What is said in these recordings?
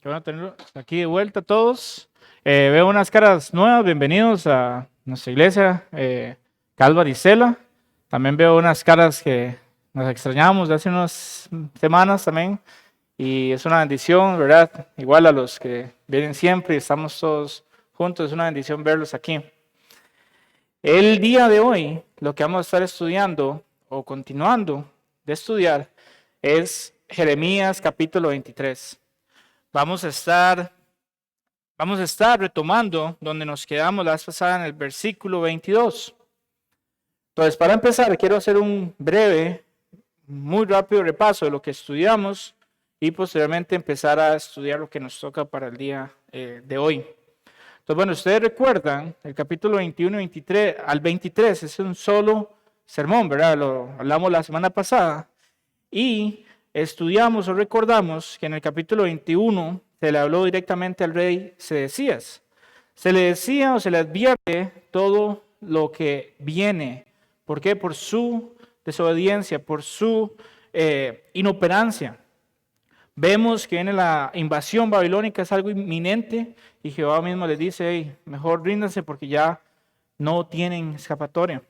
Qué bueno tenerlos aquí de vuelta todos. Veo unas caras nuevas, bienvenidos a nuestra iglesia, Calvary Cela. También veo unas caras que nos extrañamos de hace unas semanas también. Y es una bendición, ¿verdad? Igual a los que vienen siempre y estamos todos juntos, es una bendición verlos aquí. El día de hoy, lo que vamos a estar estudiando o continuando de estudiar es Jeremías capítulo 23. Vamos a estar retomando donde nos quedamos la vez pasada en el versículo 22. Entonces, para empezar, quiero hacer un breve, muy rápido repaso de lo que estudiamos y posteriormente empezar a estudiar lo que nos toca para el día de hoy. Entonces, bueno, ustedes recuerdan, el capítulo 21 y 23, al 23 es un solo sermón, ¿verdad? Lo hablamos la semana pasada y estudiamos o recordamos que en el capítulo 21 se le habló directamente al rey Sedecías. Se le decía o se le advierte todo lo que viene. ¿Por qué? Por su desobediencia, por su inoperancia. Vemos que en la invasión babilónica es algo inminente y Jehová mismo les dice, hey, mejor ríndanse porque ya no tienen escapatoria.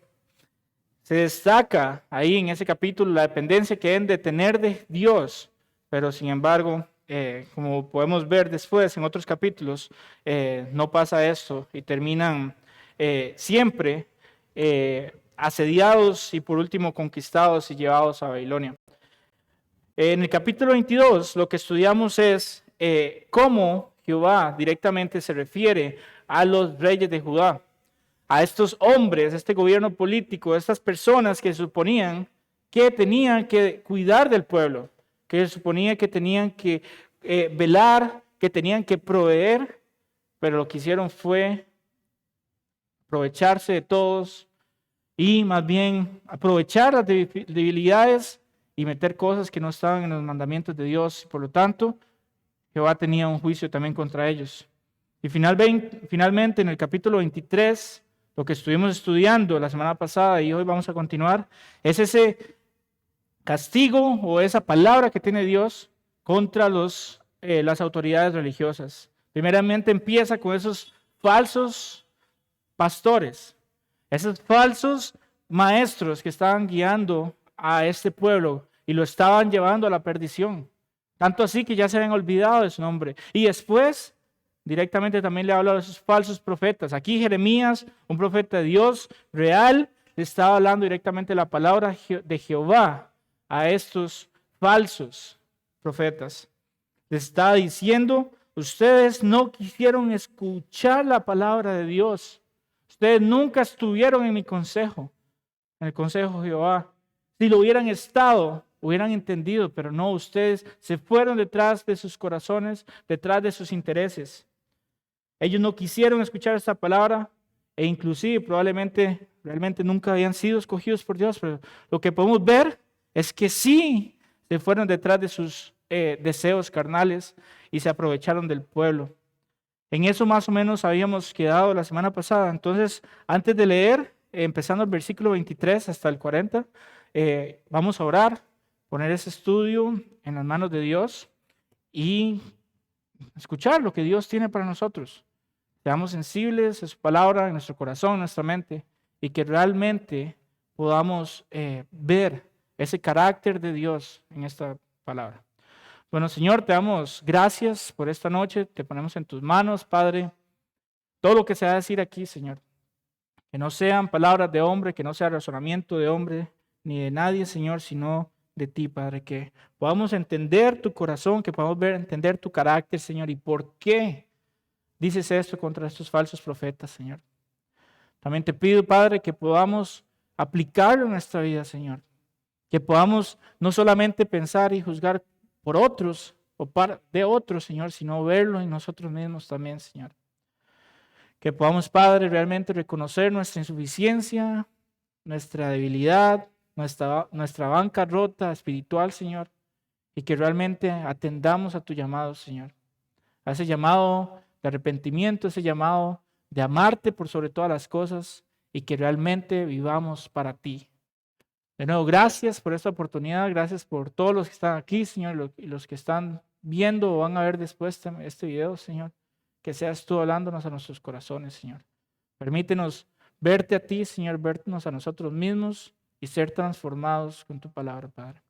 Se destaca ahí en ese capítulo la dependencia que deben de tener de Dios, pero sin embargo, como podemos ver después en otros capítulos, no pasa esto y terminan siempre asediados y por último conquistados y llevados a Babilonia. En el capítulo 22 lo que estudiamos es cómo Jehová directamente se refiere a los reyes de Judá, a estos hombres, este gobierno político, estas personas que suponían que tenían que cuidar del pueblo, que suponía que tenían que velar, que tenían que proveer, pero lo que hicieron fue aprovecharse de todos y más bien aprovechar las debilidades y meter cosas que no estaban en los mandamientos de Dios. Por lo tanto, Jehová tenía un juicio también contra ellos. Y finalmente en el capítulo 23, lo que estuvimos estudiando la semana pasada y hoy vamos a continuar, es ese castigo o esa palabra que tiene Dios contra las autoridades religiosas. Primeramente empieza con esos falsos pastores, esos falsos maestros que estaban guiando a este pueblo y lo estaban llevando a la perdición. Tanto así que ya se habían olvidado de su nombre. Y después, directamente también le habla de esos falsos profetas. Aquí Jeremías, un profeta de Dios real, le estaba hablando directamente la palabra de Jehová a estos falsos profetas. Les estaba diciendo, ustedes no quisieron escuchar la palabra de Dios. Ustedes nunca estuvieron en mi consejo, en el consejo de Jehová. Si lo hubieran estado, hubieran entendido, pero no, ustedes se fueron detrás de sus corazones, detrás de sus intereses. Ellos no quisieron escuchar esta palabra e inclusive probablemente realmente nunca habían sido escogidos por Dios, pero lo que podemos ver es que sí se fueron detrás de sus deseos carnales y se aprovecharon del pueblo. En eso más o menos habíamos quedado la semana pasada. Entonces, antes de leer, empezando el versículo 23 hasta el 40, vamos a orar, poner ese estudio en las manos de Dios y escuchar lo que Dios tiene para nosotros. Seamos sensibles a su palabra en nuestro corazón, en nuestra mente, y que realmente podamos ver ese carácter de Dios en esta palabra. Bueno, Señor, te damos gracias por esta noche. Te ponemos en tus manos, Padre, todo lo que se va a decir aquí, Señor. Que no sean palabras de hombre, que no sea razonamiento de hombre, ni de nadie, Señor, sino de ti, Padre. Que podamos entender tu corazón, que podamos entender tu carácter, Señor, y por qué dices esto contra estos falsos profetas, Señor. También te pido, Padre, que podamos aplicarlo en nuestra vida, Señor. Que podamos no solamente pensar y juzgar por otros o de otros, Señor, sino verlo en nosotros mismos también, Señor. Que podamos, Padre, realmente reconocer nuestra insuficiencia, nuestra debilidad, nuestra bancarrota espiritual, Señor, y que realmente atendamos a tu llamado, Señor. A ese llamado de arrepentimiento, ese llamado de amarte por sobre todas las cosas y que realmente vivamos para ti. De nuevo, gracias por esta oportunidad, gracias por todos los que están aquí, Señor, y los que están viendo o van a ver después este video, Señor, que seas tú hablándonos a nuestros corazones, Señor. Permítenos verte a ti, Señor, vernos a nosotros mismos y ser transformados con tu palabra, Padre.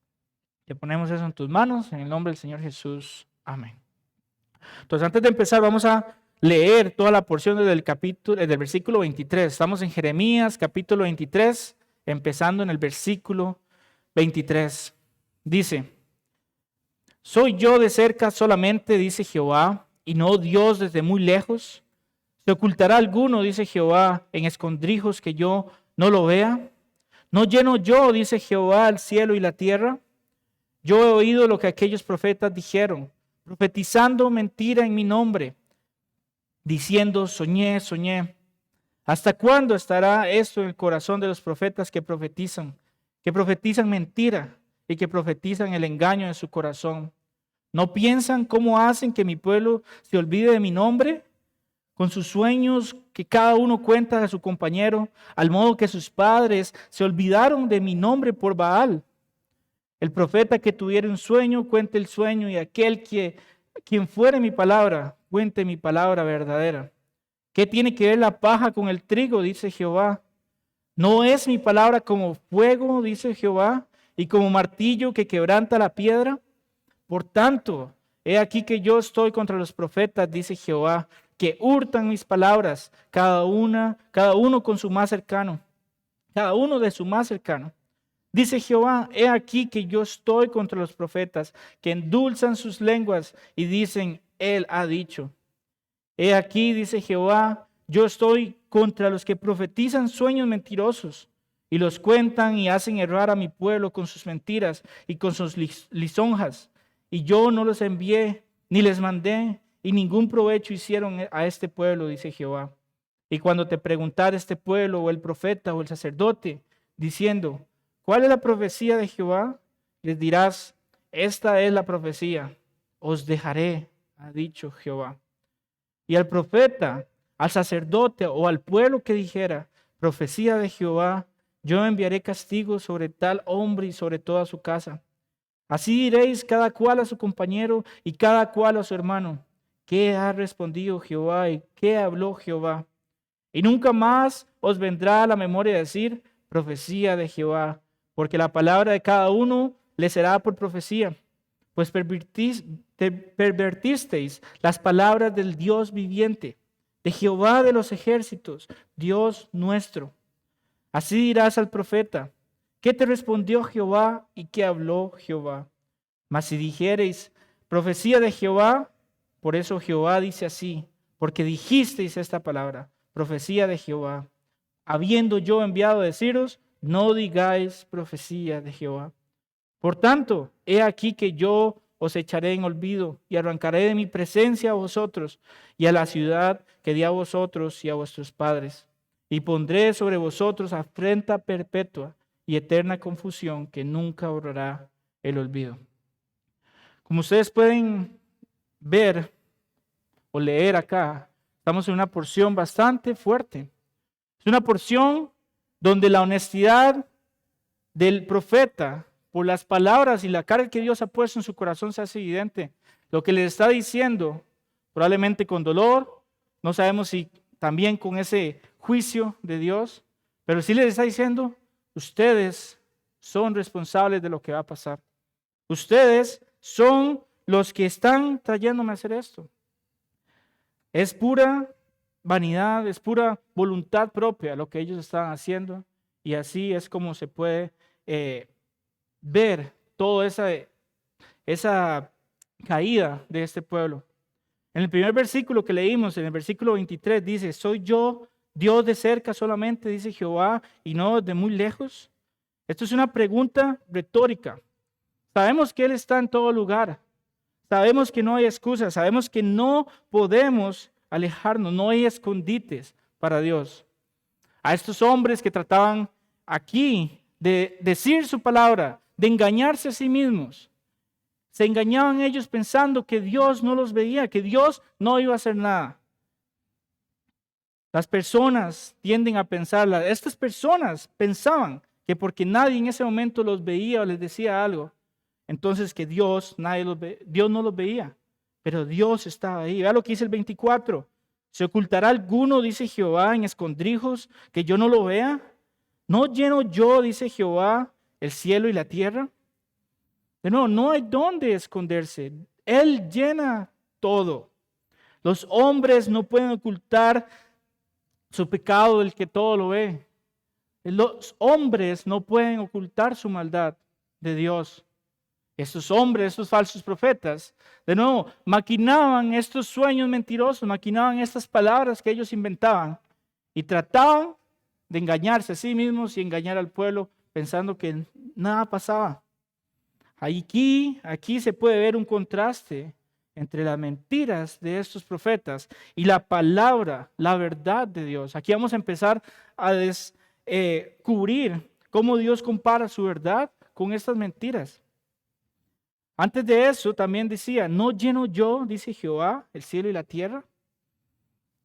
Te ponemos eso en tus manos, en el nombre del Señor Jesús. Amén. Entonces, antes de empezar, vamos a leer toda la porción del versículo 23. Estamos en Jeremías, capítulo 23, empezando en el versículo 23. Dice: ¿Soy yo de cerca solamente, dice Jehová, y no Dios desde muy lejos? ¿Se ocultará alguno, dice Jehová, en escondrijos que yo no lo vea? ¿No lleno yo, dice Jehová, el cielo y la tierra? Yo he oído lo que aquellos profetas dijeron, profetizando mentira en mi nombre, diciendo, soñé, soñé. ¿Hasta cuándo estará esto en el corazón de los profetas que profetizan mentira y que profetizan el engaño en su corazón? ¿No piensan cómo hacen que mi pueblo se olvide de mi nombre? Con sus sueños que cada uno cuenta a su compañero, al modo que sus padres se olvidaron de mi nombre por Baal. El profeta que tuviera un sueño, cuente el sueño, y quien fuere mi palabra, cuente mi palabra verdadera. ¿Qué tiene que ver la paja con el trigo? Dice Jehová. ¿No es mi palabra como fuego, dice Jehová, y como martillo que quebranta la piedra? Por tanto, he aquí que yo estoy contra los profetas, dice Jehová, que hurtan mis palabras, cada uno con su más cercano, cada uno de su más cercano. Dice Jehová, he aquí que yo estoy contra los profetas, que endulzan sus lenguas y dicen, él ha dicho. He aquí, dice Jehová, yo estoy contra los que profetizan sueños mentirosos y los cuentan y hacen errar a mi pueblo con sus mentiras y con sus lisonjas. Y yo no los envié, ni les mandé, y ningún provecho hicieron a este pueblo, dice Jehová. Y cuando te preguntare este pueblo, o el profeta, o el sacerdote, diciendo, ¿cuál es la profecía de Jehová? Les dirás, esta es la profecía, os dejaré, ha dicho Jehová. Y al profeta, al sacerdote o al pueblo que dijera, profecía de Jehová, yo enviaré castigo sobre tal hombre y sobre toda su casa. Así diréis cada cual a su compañero y cada cual a su hermano, ¿qué ha respondido Jehová y qué habló Jehová? Y nunca más os vendrá a la memoria decir, profecía de Jehová, porque la palabra de cada uno le será por profecía, pues pervertisteis las palabras del Dios viviente, de Jehová de los ejércitos, Dios nuestro. Así dirás al profeta, ¿qué te respondió Jehová y qué habló Jehová? Mas si dijereis, profecía de Jehová, por eso Jehová dice así, porque dijisteis esta palabra, profecía de Jehová. Habiendo yo enviado a deciros, no digáis profecía de Jehová. Por tanto, he aquí que yo os echaré en olvido y arrancaré de mi presencia a vosotros y a la ciudad que di a vosotros y a vuestros padres. Y pondré sobre vosotros afrenta perpetua y eterna confusión que nunca borrará el olvido. Como ustedes pueden ver o leer acá, estamos en una porción bastante fuerte. Es una porción donde la honestidad del profeta por las palabras y la carga que Dios ha puesto en su corazón se hace evidente. Lo que le está diciendo, probablemente con dolor, no sabemos si también con ese juicio de Dios, pero sí les está diciendo, ustedes son responsables de lo que va a pasar. Ustedes son los que están trayéndome a hacer esto. Es pura vanidad, es pura voluntad propia lo que ellos están haciendo, y así es como se puede ver toda esa caída de este pueblo. En el primer versículo que leímos, en el versículo 23, dice, ¿soy yo Dios de cerca solamente, dice Jehová, y no de muy lejos? Esto es una pregunta retórica. Sabemos que Él está en todo lugar. Sabemos que no hay excusas. Sabemos que no podemos alejarnos. No hay escondites para Dios. A estos hombres que trataban aquí de decir su palabra, de engañarse a sí mismos, se engañaban ellos pensando que Dios no los veía, que Dios no iba a hacer nada. Las personas tienden a pensar, estas personas pensaban que porque nadie en ese momento los veía o les decía algo, entonces que Dios no los veía, pero Dios estaba ahí. Vea lo que dice el 24. ¿Se ocultará alguno, dice Jehová, en escondrijos, que yo no lo vea? ¿No lleno yo, dice Jehová, el cielo y la tierra? De nuevo, no hay dónde esconderse. Él llena todo. Los hombres no pueden ocultar su pecado del que todo lo ve. Los hombres no pueden ocultar su maldad de Dios. Estos hombres, estos falsos profetas, de nuevo, maquinaban estos sueños mentirosos, maquinaban estas palabras que ellos inventaban y trataban de engañarse a sí mismos y engañar al pueblo pensando que nada pasaba. Aquí se puede ver un contraste entre las mentiras de estos profetas y la palabra, la verdad de Dios. Aquí vamos a empezar a descubrir cómo Dios compara su verdad con estas mentiras. Antes de eso también decía, ¿no lleno yo, dice Jehová, el cielo y la tierra?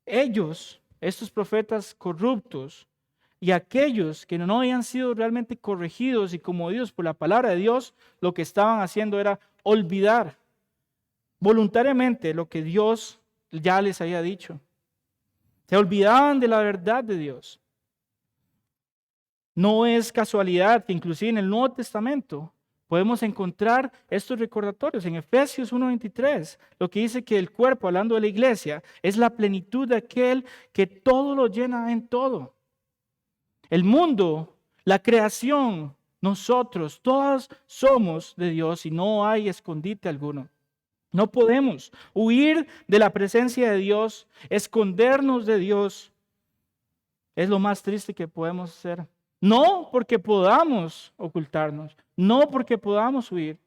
Ellos, estos profetas corruptos y aquellos que no habían sido realmente corregidos y conmovidos por la palabra de Dios, lo que estaban haciendo era olvidar voluntariamente lo que Dios ya les había dicho. Se olvidaban de la verdad de Dios. No es casualidad que inclusive en el Nuevo Testamento podemos encontrar estos recordatorios. En Efesios 1:23, lo que dice que el cuerpo, hablando de la iglesia, es la plenitud de aquel que todo lo llena en todo. El mundo, la creación, nosotros, todos somos de Dios y no hay escondite alguno. No podemos huir de la presencia de Dios, escondernos de Dios. Es lo más triste que podemos hacer. No porque podamos ocultarnos, no porque podamos huir,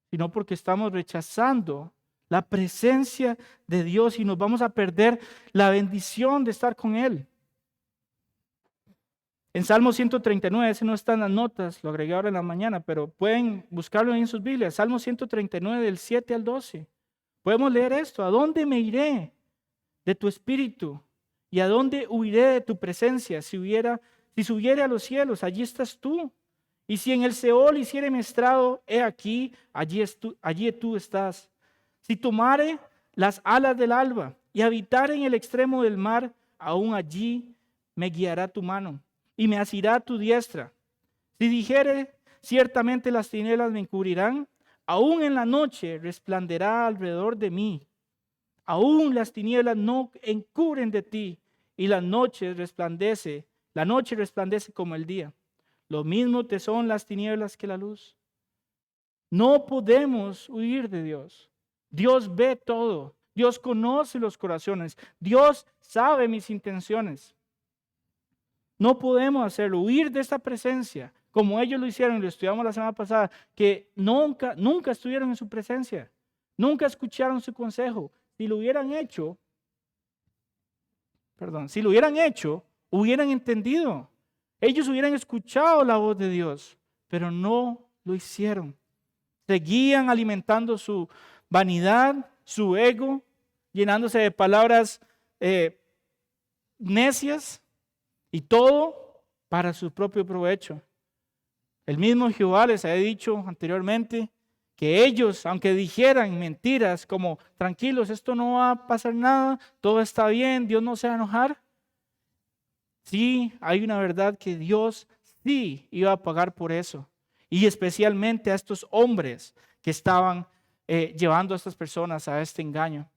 sino porque estamos rechazando la presencia de Dios y nos vamos a perder la bendición de estar con Él. En Salmo 139, ese no está en las notas, lo agregué ahora en la mañana, pero pueden buscarlo en sus Biblias. Salmo 139, del 7 al 12. Podemos leer esto. ¿A dónde me iré de tu espíritu? ¿Y a dónde huiré de tu presencia? Si subiere a los cielos, allí estás tú. Y si en el Seol hiciere mi estrado, he aquí, allí tú estás. Si tomare las alas del alba y habitare en el extremo del mar, aún allí me guiará tu mano y me asirá tu diestra. Si dijere, ciertamente las tinieblas me encubrirán, aún en la noche resplandecerá alrededor de mí. Aún las tinieblas no encubren de ti, y la noche resplandece como el día. Lo mismo te son las tinieblas que la luz. No podemos huir de Dios. Dios ve todo. Dios conoce los corazones. Dios sabe mis intenciones. No podemos hacerlo, huir de esta presencia, como ellos lo hicieron, lo estudiamos la semana pasada, que nunca estuvieron en su presencia, nunca escucharon su consejo. Si lo hubieran hecho, hubieran entendido. Ellos hubieran escuchado la voz de Dios, pero no lo hicieron. Seguían alimentando su vanidad, su ego, llenándose de palabras necias y todo para su propio provecho. El mismo Jehová les había dicho anteriormente que ellos, aunque dijeran mentiras como tranquilos, esto no va a pasar nada, todo está bien, Dios no se va a enojar. Sí, hay una verdad que Dios sí iba a pagar por eso. Y especialmente a estos hombres que estaban llevando a estas personas a este engaño.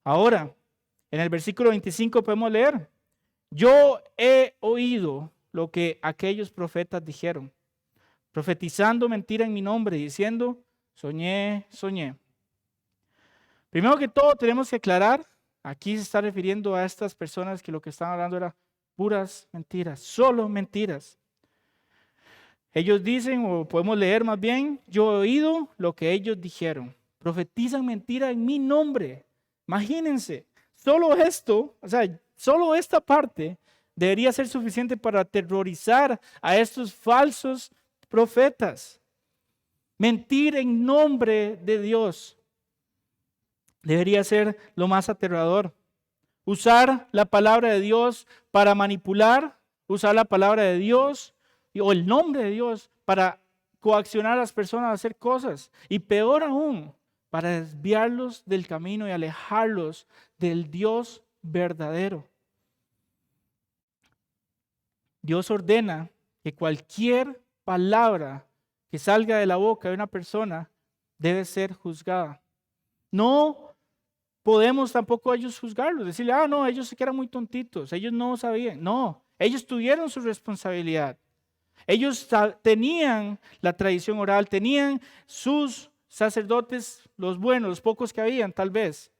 Ahora, en el versículo 25 podemos leer: yo he oído lo que aquellos profetas dijeron, profetizando mentira en mi nombre, diciendo, soñé. Primero que todo tenemos que aclarar, aquí se está refiriendo a estas personas que lo que estaban hablando era puras mentiras, solo mentiras. Ellos dicen, o podemos leer más bien, yo he oído lo que ellos dijeron, profetizan mentira en mi nombre. Imagínense, solo esto, solo esta parte debería ser suficiente para aterrorizar a estos falsos profetas. Mentir en nombre de Dios debería ser lo más aterrador. Usar la palabra de Dios para manipular, usar la palabra de Dios o el nombre de Dios para coaccionar a las personas a hacer cosas. Y peor aún, para desviarlos del camino y alejarlos del Dios verdadero. Dios ordena que cualquier palabra que salga de la boca de una persona debe ser juzgada. No podemos tampoco ellos juzgarlos, decirle, no, ellos se quedan muy tontitos, ellos no sabían. No, ellos tuvieron su responsabilidad. Ellos tenían la tradición oral, tenían sus sacerdotes, los buenos, los pocos que habían tal vez,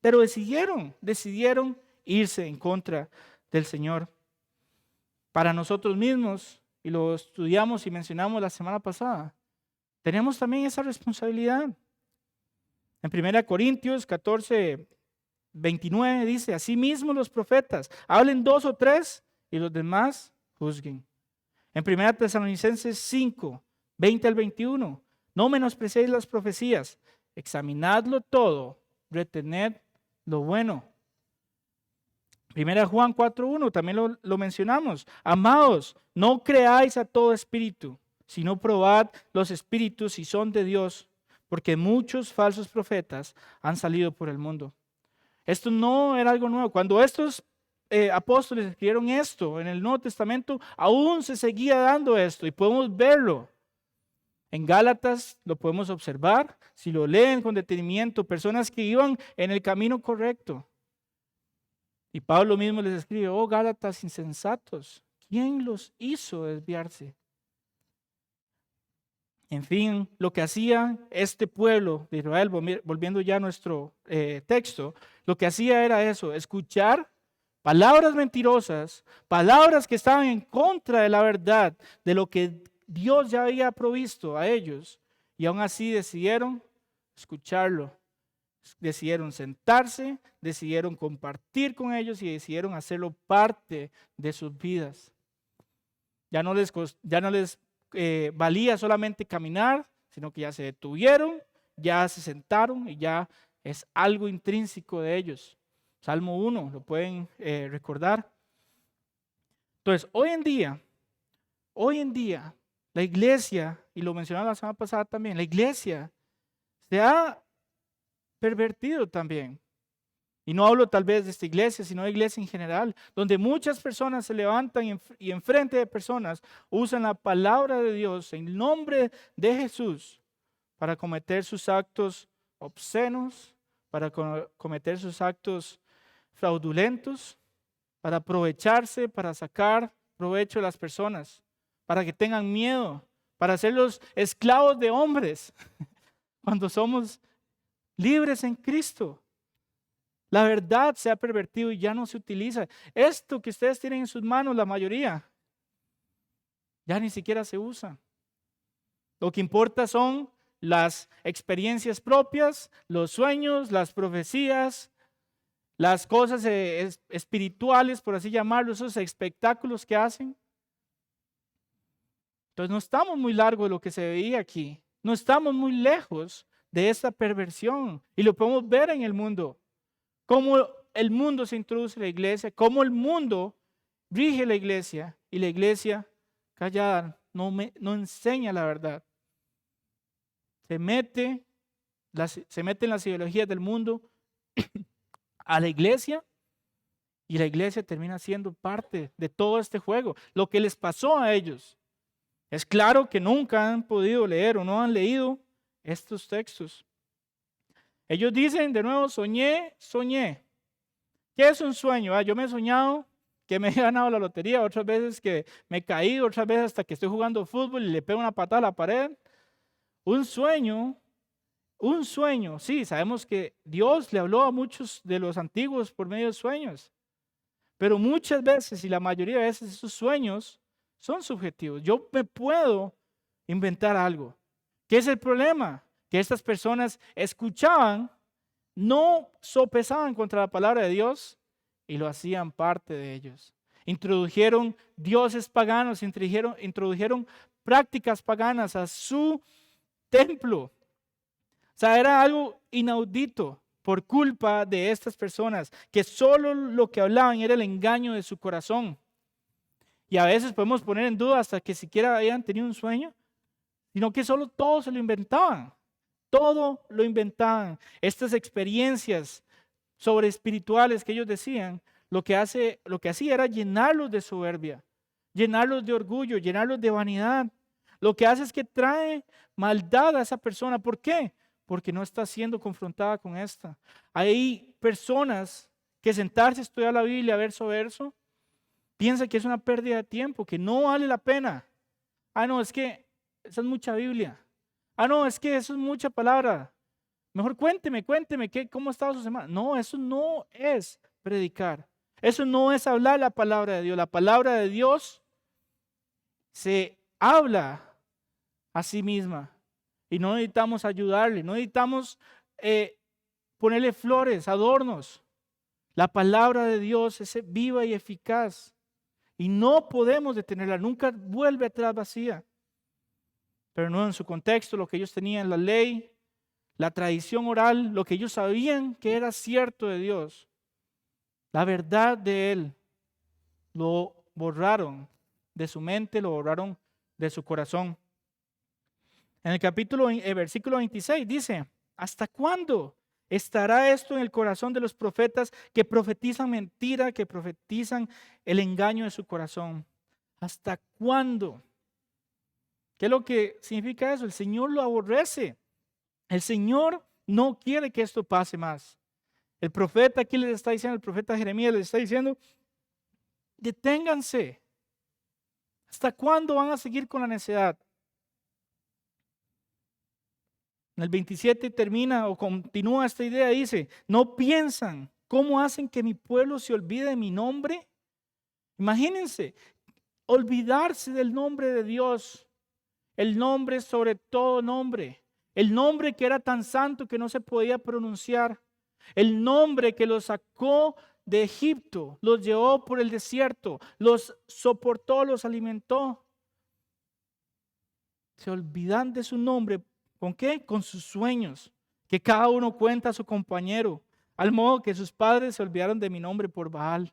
pero decidieron irse en contra del Señor. Para nosotros mismos, y lo estudiamos y mencionamos la semana pasada, tenemos también esa responsabilidad. En 1 Corintios 14, 29 dice, asimismo los profetas, hablen 2 o 3 y los demás juzguen. En 1 Tesalonicenses 5, 20 al 21, no menosprecéis las profecías, examinadlo todo, retened lo bueno. 1 Juan 4:1, también lo mencionamos. Amados, no creáis a todo espíritu, sino probad los espíritus si son de Dios, porque muchos falsos profetas han salido por el mundo. Esto no era algo nuevo. Cuando estos apóstoles escribieron esto en el Nuevo Testamento, aún se seguía dando esto y podemos verlo. En Gálatas lo podemos observar, si lo leen con detenimiento, personas que iban en el camino correcto. Y Pablo mismo les escribe, oh Gálatas insensatos, ¿quién los hizo desviarse? En fin, lo que hacía este pueblo de Israel, volviendo ya a nuestro texto, lo que hacía era eso, escuchar palabras mentirosas, palabras que estaban en contra de la verdad, de lo que Dios ya había provisto a ellos, y aún así decidieron escucharlo. Decidieron sentarse, decidieron compartir con ellos y decidieron hacerlo parte de sus vidas. Ya no les valía solamente caminar, sino que ya se detuvieron, ya se sentaron y ya es algo intrínseco de ellos. Salmo 1, lo pueden recordar. Entonces, hoy en día, la iglesia, y lo mencionaba la semana pasada también, la iglesia se ha pervertido también. Y no hablo tal vez de esta iglesia, sino de iglesia en general, donde muchas personas se levantan y enfrente de personas usan la palabra de Dios en nombre de Jesús para cometer sus actos obscenos, para cometer sus actos fraudulentos, para aprovecharse, para sacar provecho de las personas, para que tengan miedo, para hacerlos esclavos de hombres, cuando somos libres en Cristo. La verdad se ha pervertido y ya no se utiliza. Esto que ustedes tienen en sus manos, la mayoría, ya ni siquiera se usa. Lo que importa son las experiencias propias, los sueños, las profecías, las cosas espirituales, por así llamarlo, esos espectáculos que hacen. Entonces no estamos muy largos de lo que se veía aquí. No estamos muy lejos de esta perversión. Y lo podemos ver en el mundo. Cómo el mundo se introduce en la iglesia, cómo el mundo rige la iglesia y la iglesia callada no enseña la verdad. Se mete en las ideologías del mundo a la iglesia y la iglesia termina siendo parte de todo este juego. Lo que les pasó a ellos. Es claro que nunca han podido leer o no han leído estos textos. Ellos dicen de nuevo, soñé. ¿Qué es un sueño? Yo me he soñado que me he ganado la lotería, otras veces que me he caído, otras veces hasta que estoy jugando fútbol y le pego una patada a la pared. Un sueño, sí, sabemos que Dios le habló a muchos de los antiguos por medio de sueños, pero muchas veces y la mayoría de veces esos sueños son subjetivos. Yo me puedo inventar algo. ¿Qué es el problema? Que estas personas escuchaban, no sopesaban contra la palabra de Dios y lo hacían parte de ellos. Introdujeron dioses paganos, introdujeron prácticas paganas a su templo. O sea, era algo inaudito por culpa de estas personas que solo lo que hablaban era el engaño de su corazón. Y a veces podemos poner en duda hasta que siquiera hayan tenido un sueño. sino que solo todo se lo inventaban. Todo lo inventaban. Estas experiencias sobre espirituales que ellos decían, lo que hacía era llenarlos de soberbia, llenarlos de orgullo, llenarlos de vanidad. Lo que hace es que trae maldad a esa persona. ¿Por qué? Porque no está siendo confrontada con esta. Hay personas que sentarse a estudiar la Biblia verso a verso, piensan que es una pérdida de tiempo, que no vale la pena. Ah, no, es que esa es mucha Biblia. Ah, no, es que eso es mucha palabra. Mejor cuénteme, ¿cómo ha estado su semana? No, eso no es predicar. Eso no es hablar la palabra de Dios. La palabra de Dios se habla a sí misma. Y no necesitamos ayudarle, no necesitamos ponerle flores, adornos. La palabra de Dios es viva y eficaz. Y no podemos detenerla, nunca vuelve atrás vacía. Pero no en su contexto, lo que ellos tenían, la ley, la tradición oral, lo que ellos sabían que era cierto de Dios, la verdad de Él, lo borraron de su mente, lo borraron de su corazón. En el versículo 26 dice, ¿hasta cuándo estará esto en el corazón de los profetas que profetizan mentira, que profetizan el engaño de su corazón? ¿Hasta cuándo? ¿Qué es lo que significa eso? El Señor lo aborrece. El Señor no quiere que esto pase más. El profeta aquí les está diciendo, el profeta Jeremías les está diciendo, deténganse. ¿Hasta cuándo van a seguir con la necedad? En el 27 termina o continúa esta idea, dice, ¿no piensan cómo hacen que mi pueblo se olvide de mi nombre? Imagínense, olvidarse del nombre de Dios, el nombre sobre todo nombre, el nombre que era tan santo que no se podía pronunciar, el nombre que los sacó de Egipto, los llevó por el desierto, los soportó, los alimentó. Se olvidan de su nombre. ¿Con qué? Con sus sueños, que cada uno cuenta a su compañero, al modo que sus padres se olvidaron de mi nombre por Baal.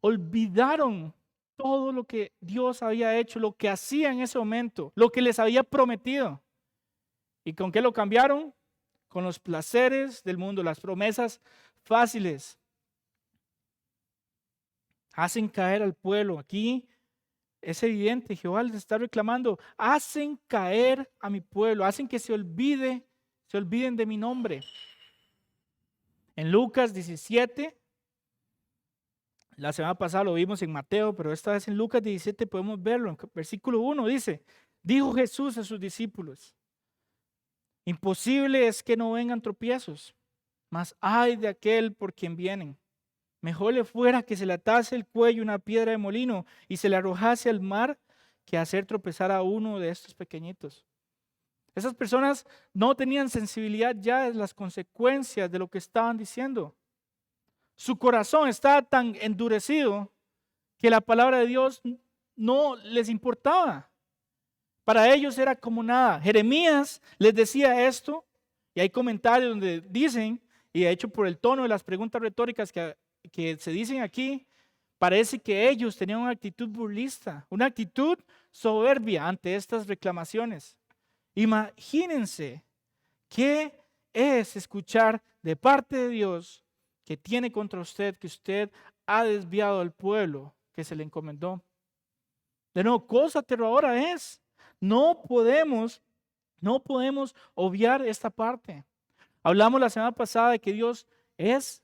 Olvidaron todo lo que Dios había hecho, lo que hacía en ese momento, lo que les había prometido. ¿Y con qué lo cambiaron? Con los placeres del mundo, las promesas fáciles. Hacen caer al pueblo. Aquí es evidente, Jehová les está reclamando, hacen caer a mi pueblo, hacen que se olviden de mi nombre. En Lucas 17, la semana pasada lo vimos en Mateo, pero esta vez en Lucas 17 podemos verlo. En versículo 1 dice, dijo Jesús a sus discípulos, imposible es que no vengan tropiezos, mas ay de aquel por quien vienen. Mejor le fuera que se le atase el cuello una piedra de molino y se le arrojase al mar que hacer tropezar a uno de estos pequeñitos. Esas personas no tenían sensibilidad ya de las consecuencias de lo que estaban diciendo. Su corazón estaba tan endurecido que la palabra de Dios no les importaba. Para ellos era como nada. Jeremías les decía esto y hay comentarios donde dicen, y de hecho por el tono de las preguntas retóricas que se dicen aquí, parece que ellos tenían una actitud burlista, una actitud soberbia ante estas reclamaciones. Imagínense qué es escuchar de parte de Dios que tiene contra usted, que usted ha desviado al pueblo que se le encomendó. De nuevo, cosa aterradora es. No podemos obviar esta parte. Hablamos la semana pasada de que Dios es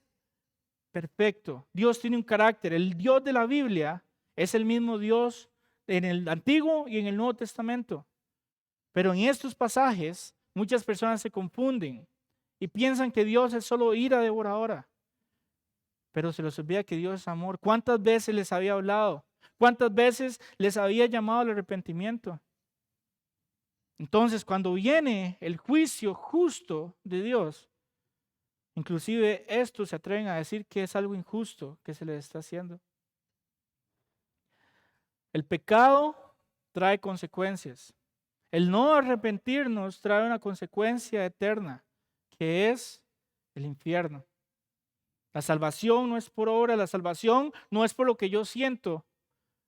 perfecto. Dios tiene un carácter. El Dios de la Biblia es el mismo Dios en el Antiguo y en el Nuevo Testamento. Pero en estos pasajes muchas personas se confunden y piensan que Dios es solo ira devoradora. Pero se les olvida que Dios es amor. ¿Cuántas veces les había hablado? ¿Cuántas veces les había llamado al arrepentimiento? Entonces, cuando viene el juicio justo de Dios, inclusive estos se atreven a decir que es algo injusto que se les está haciendo. El pecado trae consecuencias. El no arrepentirnos trae una consecuencia eterna, que es el infierno. La salvación no es por obra, la salvación no es por lo que yo siento.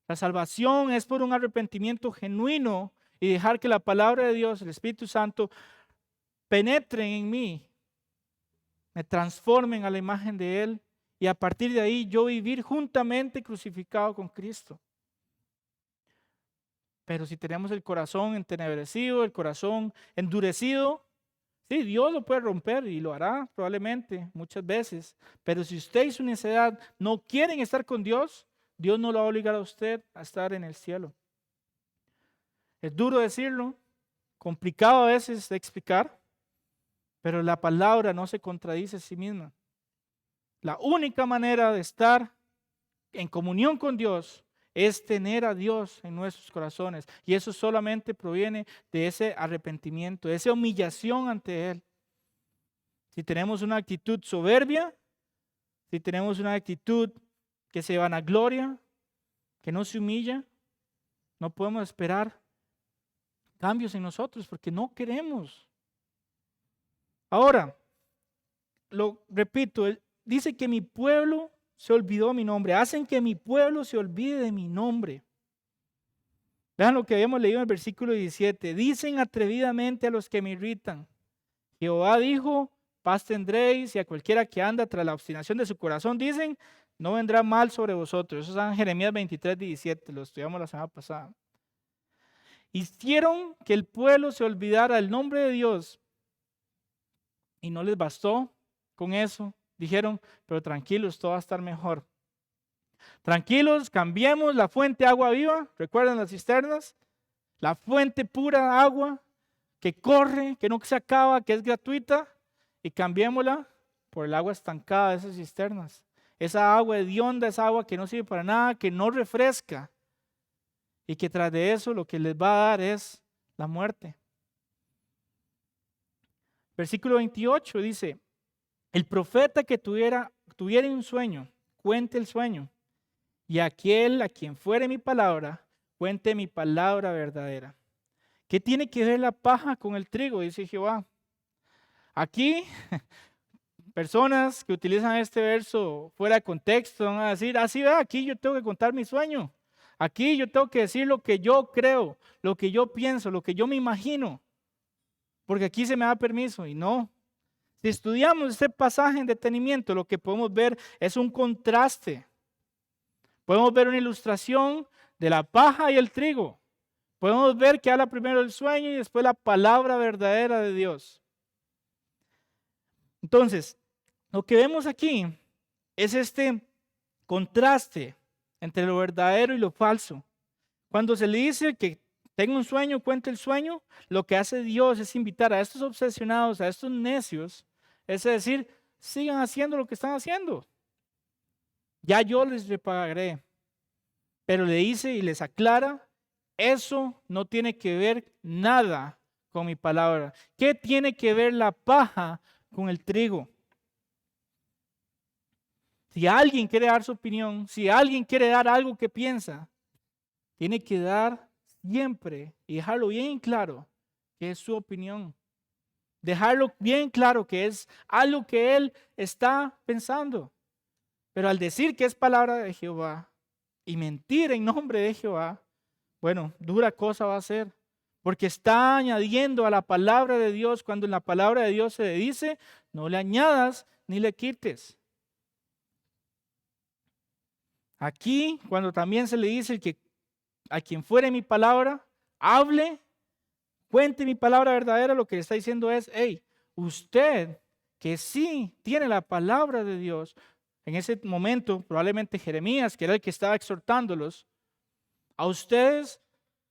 La salvación es por un arrepentimiento genuino y dejar que la palabra de Dios, el Espíritu Santo, penetren en mí, me transformen a la imagen de Él y a partir de ahí yo vivir juntamente crucificado con Cristo. Pero si tenemos el corazón entenebrecido, el corazón endurecido, sí, Dios lo puede romper y lo hará probablemente muchas veces. Pero si usted y su necedad no quieren estar con Dios, Dios no lo va a obligar a usted a estar en el cielo. Es duro decirlo, complicado a veces de explicar, pero la palabra no se contradice a sí misma. La única manera de estar en comunión con Dios es tener a Dios en nuestros corazones. Y eso solamente proviene de ese arrepentimiento, de esa humillación ante Él. Si tenemos una actitud soberbia, si tenemos una actitud que se vanagloria, que no se humilla, no podemos esperar cambios en nosotros porque no queremos. Ahora, lo repito, él dice que mi pueblo se olvidó de mi nombre. Hacen que mi pueblo se olvide de mi nombre. Vean lo que habíamos leído en el versículo 17. Dicen atrevidamente a los que me irritan. Jehová dijo, paz tendréis, y a cualquiera que anda tras la obstinación de su corazón, dicen, no vendrá mal sobre vosotros. Eso está en Jeremías 23, 17. Lo estudiamos la semana pasada. Hicieron que el pueblo se olvidara el nombre de Dios y no les bastó con eso. Dijeron, pero tranquilos, todo va a estar mejor. Tranquilos, cambiemos la fuente de agua viva. ¿Recuerdan las cisternas? La fuente pura de agua que corre, que no se acaba, que es gratuita. Y cambiémosla por el agua estancada de esas cisternas. Esa agua hedionda, esa agua que no sirve para nada, que no refresca. Y que tras de eso lo que les va a dar es la muerte. Versículo 28 dice, el profeta que tuviera un sueño, cuente el sueño. Y aquel a quien fuere mi palabra, cuente mi palabra verdadera. ¿Qué tiene que ver la paja con el trigo? Dice Jehová. Aquí, personas que utilizan este verso fuera de contexto van a decir, así va, aquí yo tengo que contar mi sueño. Aquí yo tengo que decir lo que yo creo, lo que yo pienso, lo que yo me imagino. Porque aquí se me da permiso y no. Si estudiamos este pasaje en detenimiento, lo que podemos ver es un contraste. Podemos ver una ilustración de la paja y el trigo. Podemos ver que habla primero el sueño y después la palabra verdadera de Dios. Entonces, lo que vemos aquí es este contraste entre lo verdadero y lo falso. Cuando se le dice que tenga un sueño, cuente el sueño, lo que hace Dios es invitar a estos obsesionados, a estos necios, es decir, sigan haciendo lo que están haciendo. Ya yo les repagaré. Pero le dice y les aclara, eso no tiene que ver nada con mi palabra. ¿Qué tiene que ver la paja con el trigo? Si alguien quiere dar su opinión, si alguien quiere dar algo que piensa, tiene que dar siempre y dejarlo bien claro que es su opinión. Dejarlo bien claro que es algo que él está pensando. Pero al decir que es palabra de Jehová y mentir en nombre de Jehová, bueno, dura cosa va a ser. Porque está añadiendo a la palabra de Dios cuando en la palabra de Dios se le dice, no le añadas ni le quites. Aquí, cuando también se le dice que a quien fuere mi palabra, hable, cuente mi palabra verdadera, lo que le está diciendo es, hey, usted que sí tiene la palabra de Dios, en ese momento, probablemente Jeremías, que era el que estaba exhortándolos, a ustedes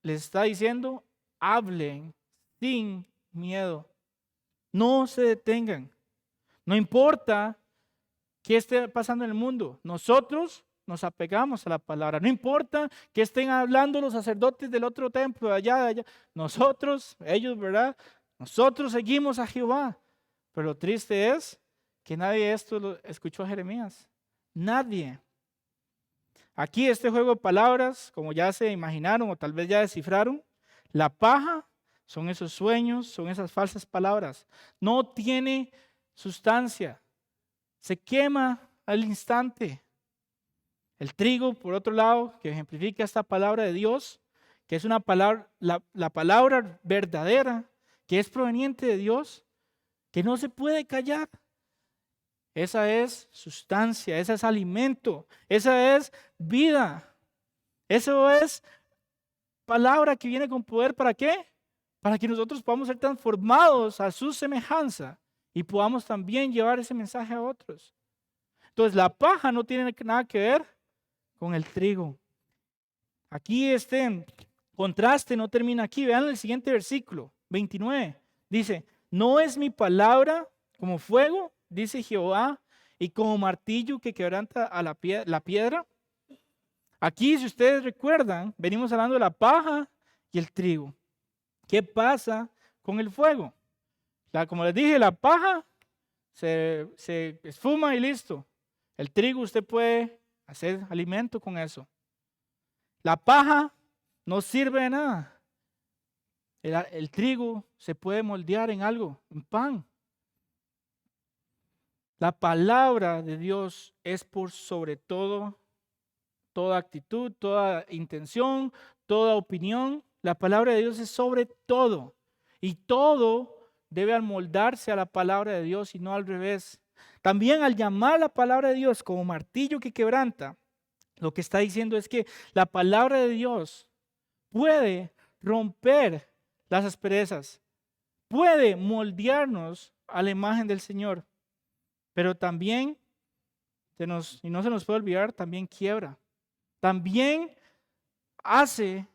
les está diciendo, hablen sin miedo, no se detengan, no importa qué esté pasando en el mundo, nosotros nos apegamos a la palabra. No importa que estén hablando los sacerdotes del otro templo, de allá. Nosotros, ellos, ¿verdad? Nosotros seguimos a Jehová. Pero lo triste es que nadie de esto lo escuchó a Jeremías. Nadie. Aquí este juego de palabras, como ya se imaginaron o tal vez ya descifraron, la paja son esos sueños, son esas falsas palabras. No tiene sustancia. Se quema al instante. El trigo, por otro lado, que ejemplifica esta palabra de Dios, que es una palabra, la palabra verdadera, que es proveniente de Dios, que no se puede callar. Esa es sustancia, esa es alimento, esa es vida. Eso es palabra que viene con poder. ¿Para qué? Para que nosotros podamos ser transformados a su semejanza y podamos también llevar ese mensaje a otros. Entonces la paja no tiene nada que ver con el trigo. Aquí este contraste no termina aquí. Vean el siguiente versículo, 29. Dice, no es mi palabra como fuego, dice Jehová, y como martillo que quebranta a la piedra. Aquí, si ustedes recuerdan, venimos hablando de la paja y el trigo. ¿Qué pasa con el fuego? Como les dije, la paja se esfuma y listo. El trigo usted puede hacer alimento con eso. La paja no sirve de nada. El trigo se puede moldear en algo, en pan. La palabra de Dios es por sobre todo, toda actitud, toda intención, toda opinión. La palabra de Dios es sobre todo. Y todo debe amoldarse a la palabra de Dios y no al revés. También al llamar la palabra de Dios como martillo que quebranta, lo que está diciendo es que la palabra de Dios puede romper las asperezas, puede moldearnos a la imagen del Señor, pero también, y no se nos puede olvidar, también quiebra. También hace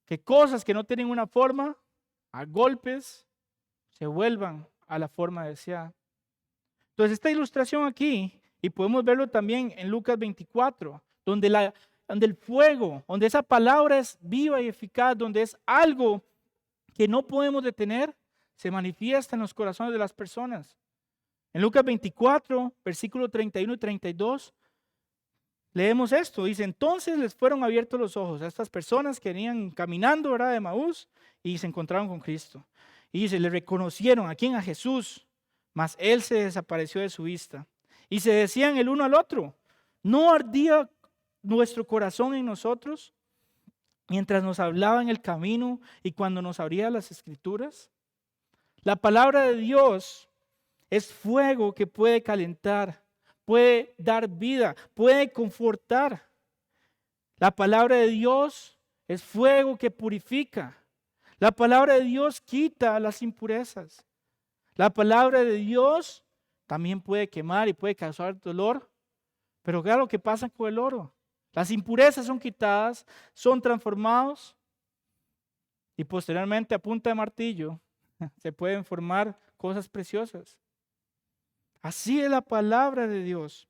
que cosas que no tienen una forma, a golpes, se vuelvan a la forma deseada. Entonces, esta ilustración aquí, y podemos verlo también en Lucas 24, donde el fuego, donde esa palabra es viva y eficaz, donde es algo que no podemos detener, se manifiesta en los corazones de las personas. En Lucas 24, versículos 31 y 32, leemos esto. Dice, entonces les fueron abiertos los ojos a estas personas que venían caminando, ¿verdad?, de Emaús, y se encontraron con Cristo. Y dice, le reconocieron, ¿a quién? A Jesús, mas él se desapareció de su vista. Y se decían el uno al otro, ¿no ardía nuestro corazón en nosotros mientras nos hablaba en el camino y cuando nos abría las escrituras? La palabra de Dios es fuego que puede calentar, puede dar vida, puede confortar. La palabra de Dios es fuego que purifica. La palabra de Dios quita las impurezas. La palabra de Dios también puede quemar y puede causar dolor. Pero ¿qué es lo que pasa con el oro? Las impurezas son quitadas, son transformados y posteriormente a punta de martillo se pueden formar cosas preciosas. Así es la palabra de Dios.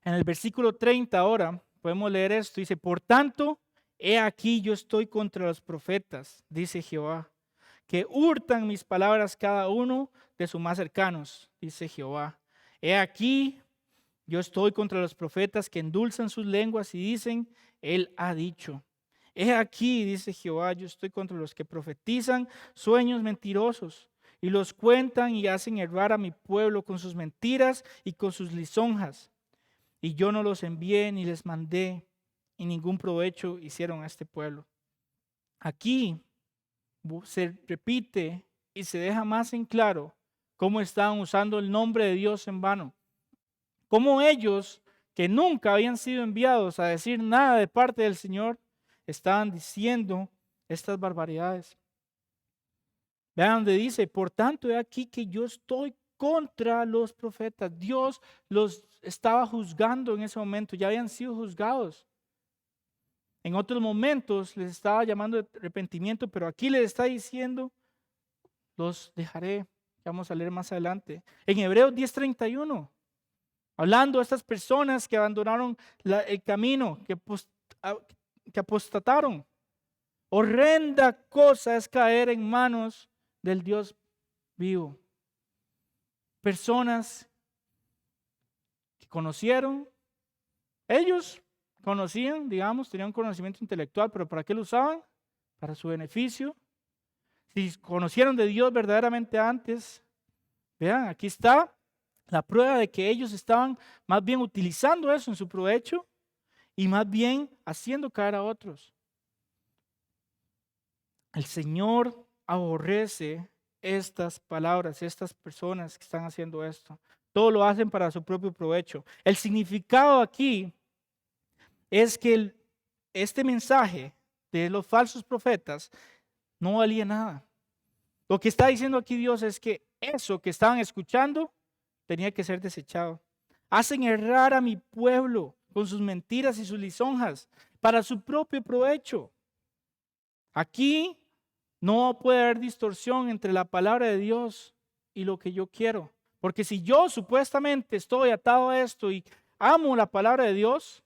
En el versículo 30 ahora podemos leer esto. Dice, por tanto, he aquí yo estoy contra los profetas, dice Jehová, que hurtan mis palabras cada uno de sus más cercanos, dice Jehová. He aquí yo estoy contra los profetas que endulzan sus lenguas y dicen, él ha dicho. He aquí, dice Jehová, yo estoy contra los que profetizan sueños mentirosos y los cuentan y hacen errar a mi pueblo con sus mentiras y con sus lisonjas. Y yo no los envié ni les mandé, y ningún provecho hicieron a este pueblo. Aquí se repite y se deja más en claro cómo estaban usando el nombre de Dios en vano. Cómo ellos, que nunca habían sido enviados a decir nada de parte del Señor, estaban diciendo estas barbaridades. Vean donde dice, por tanto, he aquí que yo estoy contra los profetas. Dios los estaba juzgando en ese momento, ya habían sido juzgados. En otros momentos les estaba llamando de arrepentimiento, pero aquí les está diciendo, los dejaré. Vamos a leer más adelante. En Hebreos 10:31, hablando de estas personas que abandonaron el camino, que apostataron. Horrenda cosa es caer en manos del Dios vivo. Personas que conocieron, ellos conocían, digamos, tenían conocimiento intelectual, pero ¿para qué lo usaban? Para su beneficio. Si conocieron de Dios verdaderamente antes, vean, aquí está la prueba de que ellos estaban más bien utilizando eso en su provecho y más bien haciendo caer a otros. El Señor aborrece estas palabras, estas personas que están haciendo esto. Todo lo hacen para su propio provecho. El significado aquí es que este mensaje de los falsos profetas no valía nada. Lo que está diciendo aquí Dios es que eso que estaban escuchando tenía que ser desechado. Hacen errar a mi pueblo con sus mentiras y sus lisonjas para su propio provecho. Aquí no puede haber distorsión entre la palabra de Dios y lo que yo quiero. Porque si yo supuestamente estoy atado a esto y amo la palabra de Dios,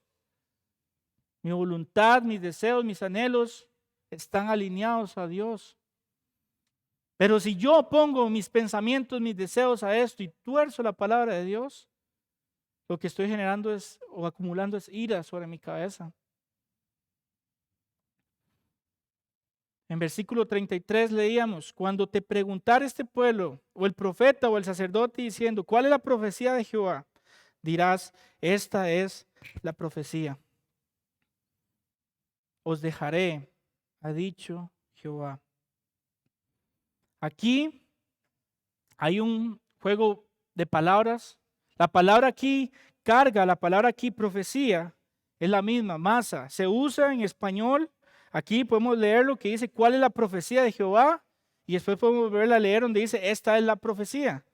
mi voluntad, mis deseos, mis anhelos están alineados a Dios. Pero si yo pongo mis pensamientos, mis deseos a esto y tuerzo la palabra de Dios, lo que estoy generando es o acumulando es ira sobre mi cabeza. En versículo 33 leíamos, cuando te preguntara este pueblo, o el profeta o el sacerdote diciendo, ¿cuál es la profecía de Jehová? Dirás, esta es la profecía. Os dejaré, ha dicho Jehová. Aquí hay un juego de palabras. La palabra aquí carga, la palabra aquí profecía, es la misma, masa. Se usa en español. Aquí podemos leer lo que dice, ¿cuál es la profecía de Jehová? Y después podemos volverla a leer donde dice, esta es la profecía.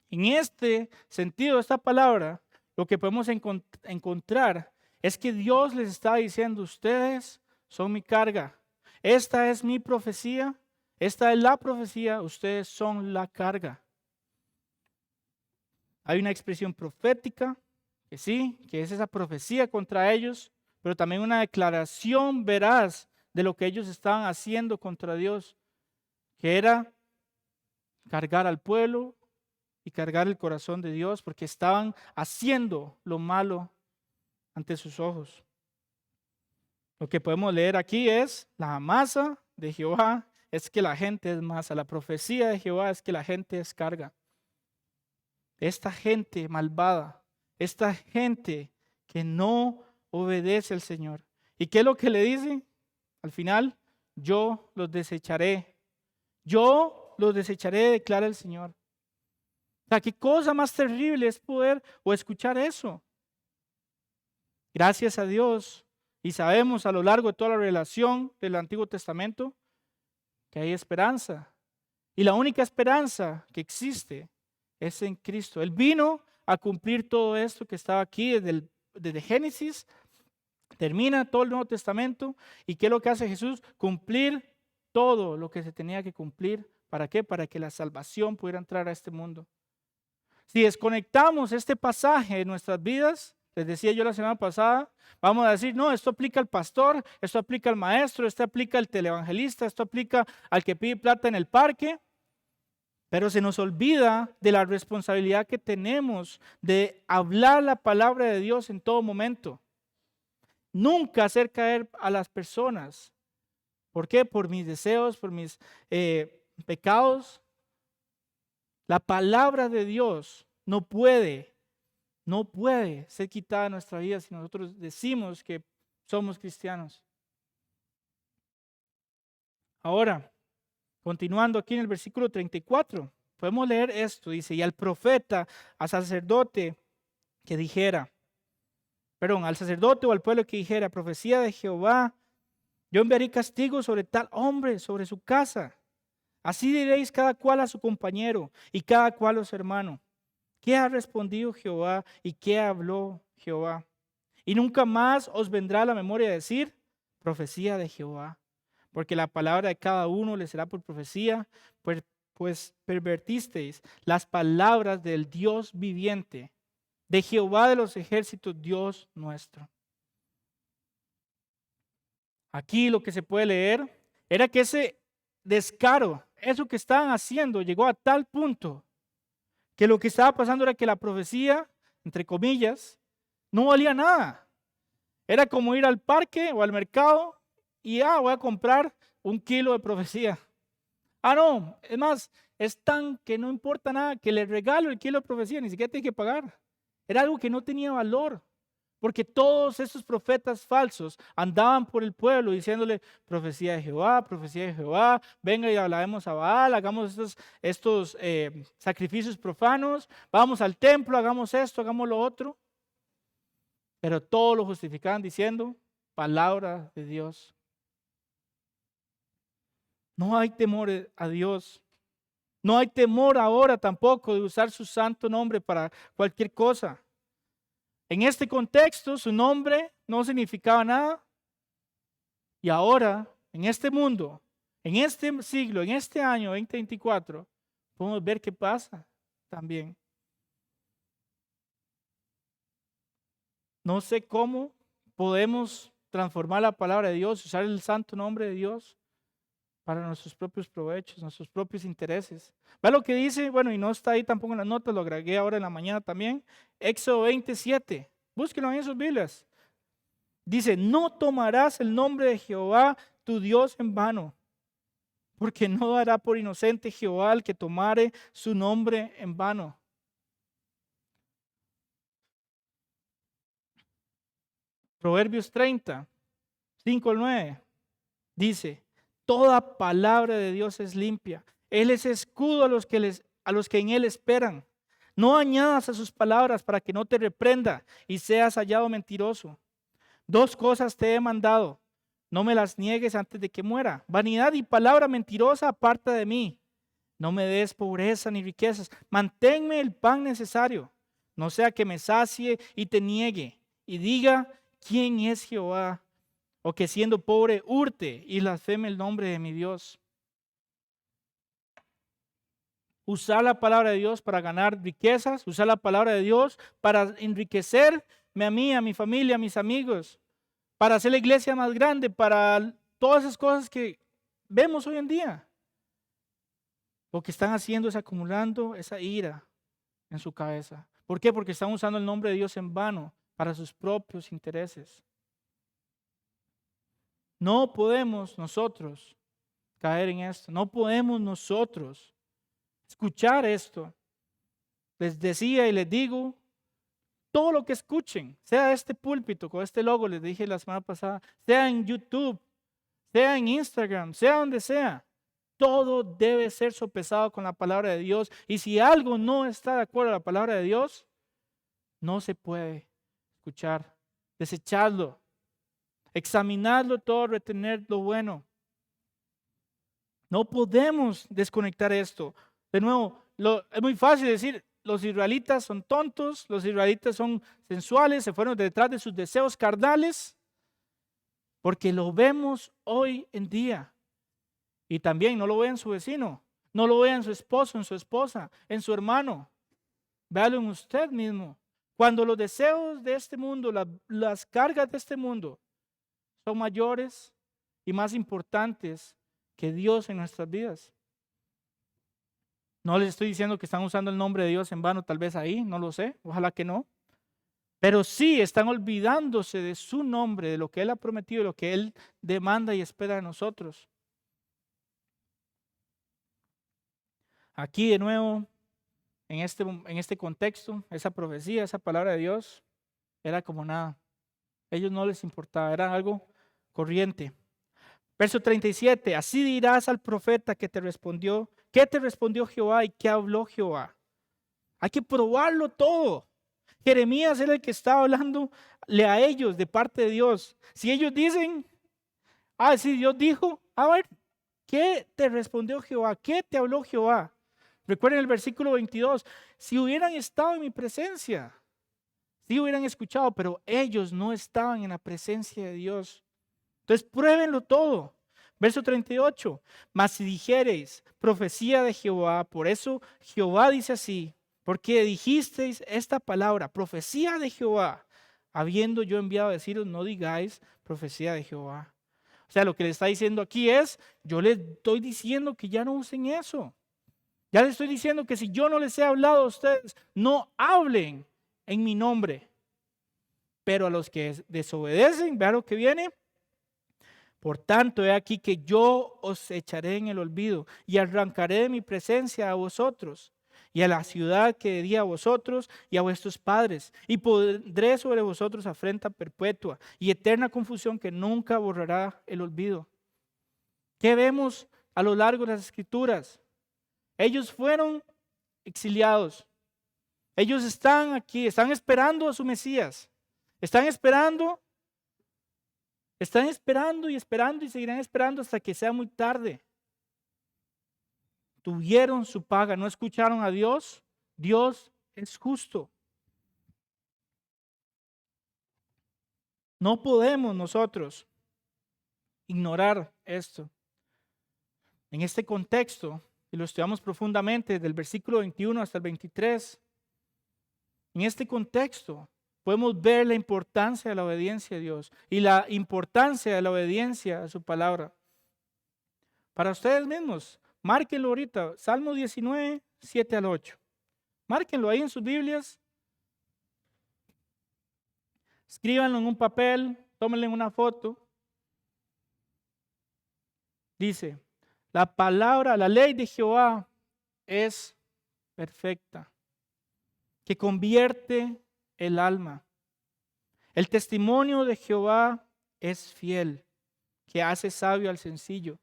En este sentido, esta palabra, lo que podemos encontrar es que Dios les está diciendo, ustedes son mi carga. Esta es mi profecía, esta es la profecía, ustedes son la carga. Hay una expresión profética, que sí, que es esa profecía contra ellos, pero también una declaración veraz de lo que ellos estaban haciendo contra Dios, que era cargar al pueblo y cargar el corazón de Dios, porque estaban haciendo lo malo ante sus ojos. Lo que podemos leer aquí es la masa de Jehová, es que la gente es masa, la profecía de Jehová es que la gente es carga. Esta gente malvada, esta gente que no obedece al Señor. ¿Y qué es lo que le dice? Al final, yo los desecharé. Yo los desecharé, declara el Señor. O sea, qué cosa más terrible es poder o escuchar eso. Gracias a Dios, y sabemos a lo largo de toda la relación del Antiguo Testamento que hay esperanza. Y la única esperanza que existe es en Cristo. Él vino a cumplir todo esto que estaba aquí desde Génesis, termina todo el Nuevo Testamento. ¿Y qué es lo que hace Jesús? Cumplir todo lo que se tenía que cumplir. ¿Para qué? Para que la salvación pudiera entrar a este mundo. Si desconectamos este pasaje de nuestras vidas, les decía yo la semana pasada, vamos a decir, no, esto aplica al pastor, esto aplica al maestro, esto aplica al televangelista, esto aplica al que pide plata en el parque. Pero se nos olvida de la responsabilidad que tenemos de hablar la palabra de Dios en todo momento. Nunca hacer caer a las personas. ¿Por qué? Por mis deseos, por mis pecados. La palabra de Dios no puede ser quitada de nuestra vida si nosotros decimos que somos cristianos. Ahora, continuando aquí en el versículo 34, podemos leer esto. Dice, y al profeta, al sacerdote que dijera, al sacerdote o al pueblo que dijera, profecía de Jehová, yo enviaré castigo sobre tal hombre, sobre su casa. Así diréis cada cual a su compañero y cada cual a su hermano. ¿Qué ha respondido Jehová y qué habló Jehová? Y nunca más os vendrá a la memoria decir, profecía de Jehová. Porque la palabra de cada uno le será por profecía, pues pervertisteis las palabras del Dios viviente, de Jehová de los ejércitos, Dios nuestro. Aquí lo que se puede leer era que ese descaro, eso que estaban haciendo, llegó a tal punto que lo que estaba pasando era que la profecía, entre comillas, no valía nada. Era como ir al parque o al mercado y voy a comprar 1 kilo de profecía. No, es más, es tan que no importa nada que le regalo el kilo de profecía, ni siquiera tiene que pagar. Era algo que no tenía valor, Porque todos estos profetas falsos andaban por el pueblo diciéndole profecía de Jehová, venga y hablaremos a Baal, hagamos estos sacrificios profanos, vamos al templo, hagamos esto, hagamos lo otro. Pero todo lo justificaban diciendo palabra de Dios. No hay temor a Dios. No hay temor ahora tampoco de usar su santo nombre para cualquier cosa. En este contexto, su nombre no significaba nada. Y ahora, en este mundo, en este siglo, en este año 2024, podemos ver qué pasa también. No sé cómo podemos transformar la palabra de Dios, usar el santo nombre de Dios para nuestros propios provechos, nuestros propios intereses. ¿Ve lo que dice? Bueno, y no está ahí tampoco en las notas, lo agregué ahora en la mañana también. Éxodo 27. Búsquenlo en sus Biblias. Dice, no tomarás el nombre de Jehová tu Dios en vano, porque no dará por inocente Jehová el que tomare su nombre en vano. Proverbios 30, 5 al 9, dice, toda palabra de Dios es limpia. Él es escudo a los que en él esperan. No añadas a sus palabras para que no te reprenda y seas hallado mentiroso. 2 cosas te he mandado, no me las niegues antes de que muera. Vanidad y palabra mentirosa aparta de mí. No me des pobreza ni riquezas. Manténme el pan necesario, no sea que me sacie y te niegue y diga quién es Jehová, o que siendo pobre hurte y blasfeme el nombre de mi Dios. Usar la palabra de Dios para ganar riquezas, usar la palabra de Dios para enriquecerme a mí, a mi familia, a mis amigos, para hacer la iglesia más grande, para todas esas cosas que vemos hoy en día. Lo que están haciendo es acumulando esa ira en su cabeza. ¿Por qué? Porque están usando el nombre de Dios en vano para sus propios intereses. No podemos nosotros caer en esto. No podemos nosotros escuchar esto. Les decía y les digo, todo lo que escuchen, sea este púlpito con este logo, les dije la semana pasada, sea en YouTube, sea en Instagram, sea donde sea, todo debe ser sopesado con la palabra de Dios. Y si algo no está de acuerdo a la palabra de Dios, no se puede escuchar. Desecharlo, examinarlo todo, retener lo bueno. No podemos desconectar esto. De nuevo, es muy fácil decir, los israelitas son tontos, los israelitas son sensuales, se fueron detrás de sus deseos carnales, porque lo vemos hoy en día. Y también no lo ve en su vecino, no lo ve en su esposo, en su esposa, en su hermano. Véalo en usted mismo. Cuando los deseos de este mundo, las cargas de este mundo son mayores y más importantes que Dios en nuestras vidas. No les estoy diciendo que están usando el nombre de Dios en vano, tal vez ahí, no lo sé, ojalá que no. Pero sí están olvidándose de su nombre, de lo que Él ha prometido, de lo que Él demanda y espera de nosotros. Aquí de nuevo, en este contexto, esa profecía, esa palabra de Dios, era como nada. A ellos no les importaba, era algo corriente. Verso 37, así dirás al profeta que te respondió, ¿qué te respondió Jehová y qué habló Jehová? Hay que probarlo todo. Jeremías era el que estaba hablándole a ellos de parte de Dios. Si ellos dicen, sí, Dios dijo, a ver, ¿qué te respondió Jehová? ¿Qué te habló Jehová? Recuerden el versículo 22, si hubieran estado en mi presencia, si hubieran escuchado, pero ellos no estaban en la presencia de Dios. Entonces pruébenlo todo. Verso 38, mas si dijereis profecía de Jehová, por eso Jehová dice así, porque dijisteis esta palabra, profecía de Jehová, habiendo yo enviado a deciros, no digáis profecía de Jehová. O sea, lo que le está diciendo aquí es, yo les estoy diciendo que ya no usen eso. Ya les estoy diciendo que si yo no les he hablado a ustedes, no hablen en mi nombre. Pero a los que desobedecen, vean lo que viene. Por tanto, he aquí que yo os echaré en el olvido y arrancaré de mi presencia a vosotros. y a la ciudad que di a vosotros y a vuestros padres, y pondré sobre vosotros afrenta perpetua y eterna confusión que nunca borrará el olvido. ¿Qué vemos a lo largo de las Escrituras? Ellos fueron exiliados. Ellos están aquí, están esperando a su Mesías. Están esperando y esperando y seguirán esperando hasta que sea muy tarde. Tuvieron su paga, no escucharon a Dios. Dios es justo. No podemos nosotros ignorar esto. En este contexto, y lo estudiamos profundamente desde el versículo 21 hasta el 23, en este contexto podemos ver la importancia de la obediencia a Dios y la importancia de la obediencia a su palabra. Para ustedes mismos, márquenlo ahorita, Salmo 19, 7 al 8. Márquenlo ahí en sus Biblias. Escríbanlo en un papel, tómenle una foto. Dice, la ley de Jehová es perfecta, que convierte el alma. El testimonio de Jehová es fiel, que hace sabio al sencillo.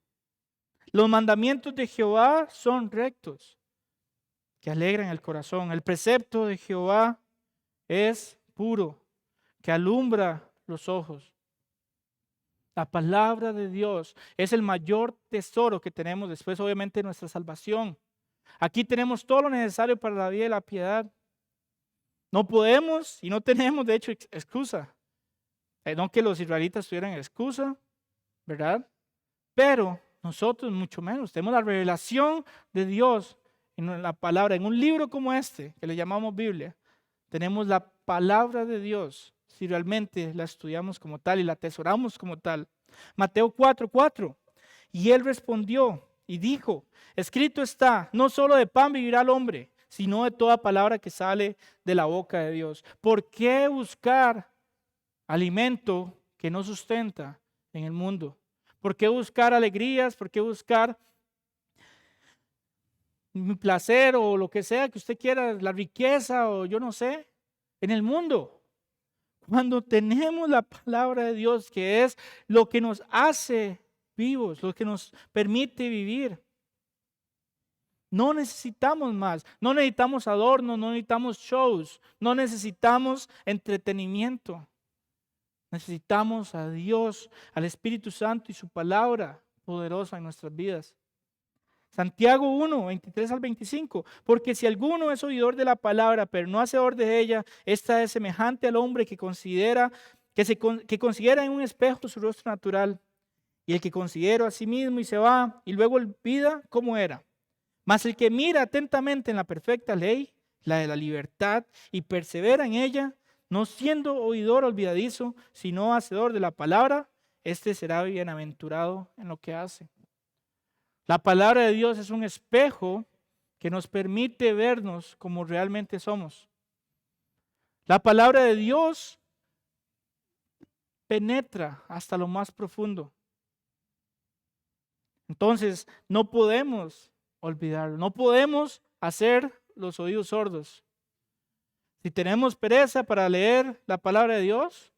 Los mandamientos de Jehová son rectos, que alegran el corazón. El precepto de Jehová es puro, que alumbra los ojos. La palabra de Dios es el mayor tesoro que tenemos después, obviamente, de nuestra salvación. Aquí tenemos todo lo necesario para la vida y la piedad. No podemos y no tenemos, de hecho, excusa. No que los israelitas tuvieran excusa, ¿verdad? Pero nosotros mucho menos. Tenemos la revelación de Dios en la palabra, en un libro como este, que le llamamos Biblia. Tenemos la palabra de Dios, si realmente la estudiamos como tal y la atesoramos como tal. Mateo 4:4. Y él respondió y dijo, escrito está, no solo de pan vivirá el hombre, sino de toda palabra que sale de la boca de Dios. ¿Por qué buscar alimento que no sustenta en el mundo? ¿Por qué buscar alegrías? ¿Por qué buscar placer o lo que sea que usted quiera, la riqueza o yo no sé, en el mundo? Cuando tenemos la palabra de Dios, que es lo que nos hace vivos, lo que nos permite vivir. No necesitamos más, no necesitamos adornos, no necesitamos shows, no necesitamos entretenimiento. Necesitamos a Dios, al Espíritu Santo y su palabra poderosa en nuestras vidas. Santiago 1, 23 al 25. Porque si alguno es oidor de la palabra, pero no hacedor de ella, esta es semejante al hombre que considera en un espejo su rostro natural. Y el que considera a sí mismo y se va, y luego olvida cómo era. Mas el que mira atentamente en la perfecta ley, la de la libertad, y persevera en ella, no siendo oidor olvidadizo, sino hacedor de la palabra, este será bienaventurado en lo que hace. La palabra de Dios es un espejo que nos permite vernos como realmente somos. La palabra de Dios penetra hasta lo más profundo. Entonces, no podemos olvidarlo, no podemos hacer los oídos sordos. Si tenemos pereza para leer la palabra de Dios,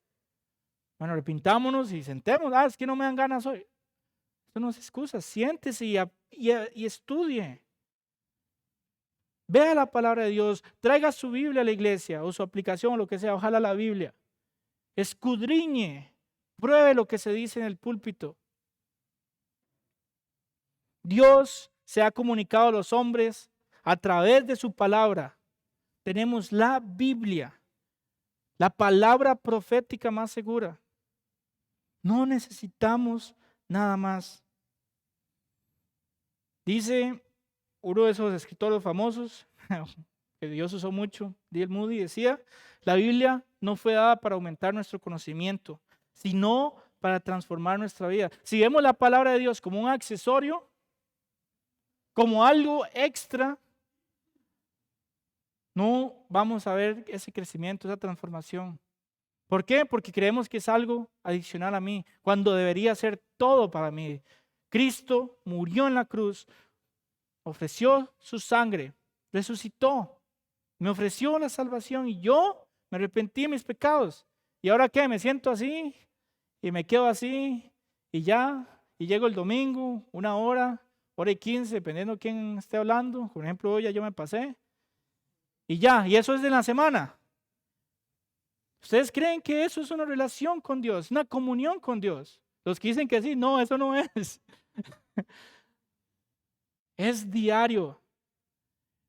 bueno, arrepintámonos y sentemos. Es que no me dan ganas hoy. Eso no es excusa. Siéntese y estudie. Vea la palabra de Dios. Traiga su Biblia a la iglesia o su aplicación o lo que sea. Ojalá la Biblia. Escudriñe. Pruebe lo que se dice en el púlpito. Dios se ha comunicado a los hombres a través de su palabra. Tenemos la Biblia, la palabra profética más segura. No necesitamos nada más. Dice uno de esos escritores famosos que Dios usó mucho, D.L. Moody, decía, la Biblia no fue dada para aumentar nuestro conocimiento, sino para transformar nuestra vida. Si vemos la palabra de Dios como un accesorio, como algo extra, no vamos a ver ese crecimiento, esa transformación. ¿Por qué? Porque creemos que es algo adicional a mí, cuando debería ser todo para mí. Cristo murió en la cruz, ofreció su sangre resucitó, me ofreció la salvación y yo me arrepentí de mis pecados. ¿Y ahora qué? Me siento así y me quedo así y ya, y llego el domingo, 1 hora, 1:15, dependiendo de quién esté hablando. Por ejemplo, hoy ya yo me pasé y ya, y eso es de la semana. ¿Ustedes creen que eso es una relación con Dios, una comunión con Dios? Los que dicen que sí, no, eso no es. Es diario.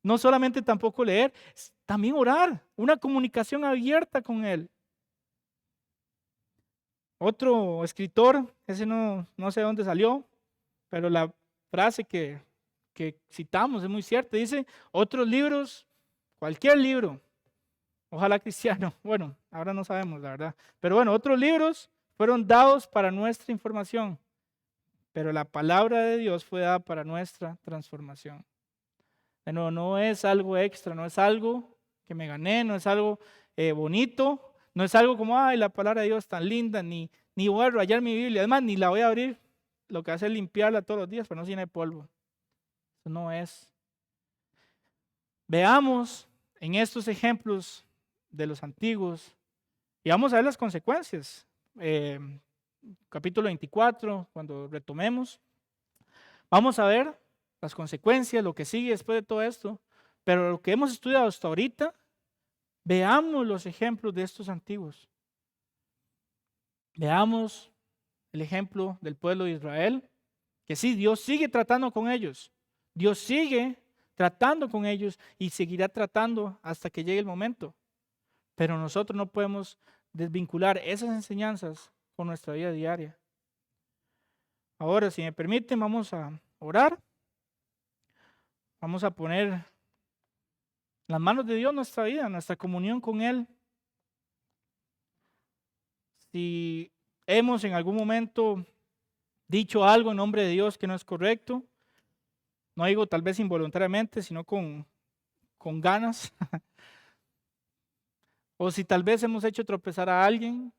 No solamente tampoco leer, también orar, una comunicación abierta con Él. Otro escritor, ese no sé de dónde salió, pero la frase que citamos es muy cierta. Dice, otros libros, cualquier libro, ojalá cristiano, bueno, ahora no sabemos la verdad, pero bueno, otros libros fueron dados para nuestra información, pero la palabra de Dios fue dada para nuestra transformación. No es algo extra, no es algo que me gané, no es algo bonito, no es algo como, ay, la palabra de Dios es tan linda, ni voy a rayar mi Biblia, además ni la voy a abrir, lo que hace es limpiarla todos los días, pero no tiene polvo. Eso no es. Veamos en estos ejemplos de los antiguos y vamos a ver las consecuencias. Capítulo 24, cuando retomemos, vamos a ver las consecuencias, lo que sigue después de todo esto, pero lo que hemos estudiado hasta ahorita, veamos los ejemplos de estos antiguos. Veamos el ejemplo del pueblo de Israel, que sí, Dios sigue tratando con ellos. Dios sigue tratando con ellos y seguirá tratando hasta que llegue el momento. Pero nosotros no podemos desvincular esas enseñanzas con nuestra vida diaria. Ahora, si me permiten, vamos a orar. Vamos a poner en las manos de Dios nuestra vida, nuestra comunión con Él. Si hemos en algún momento dicho algo en nombre de Dios que no es correcto, no digo tal vez involuntariamente, sino con ganas, o si tal vez hemos hecho tropezar a alguien,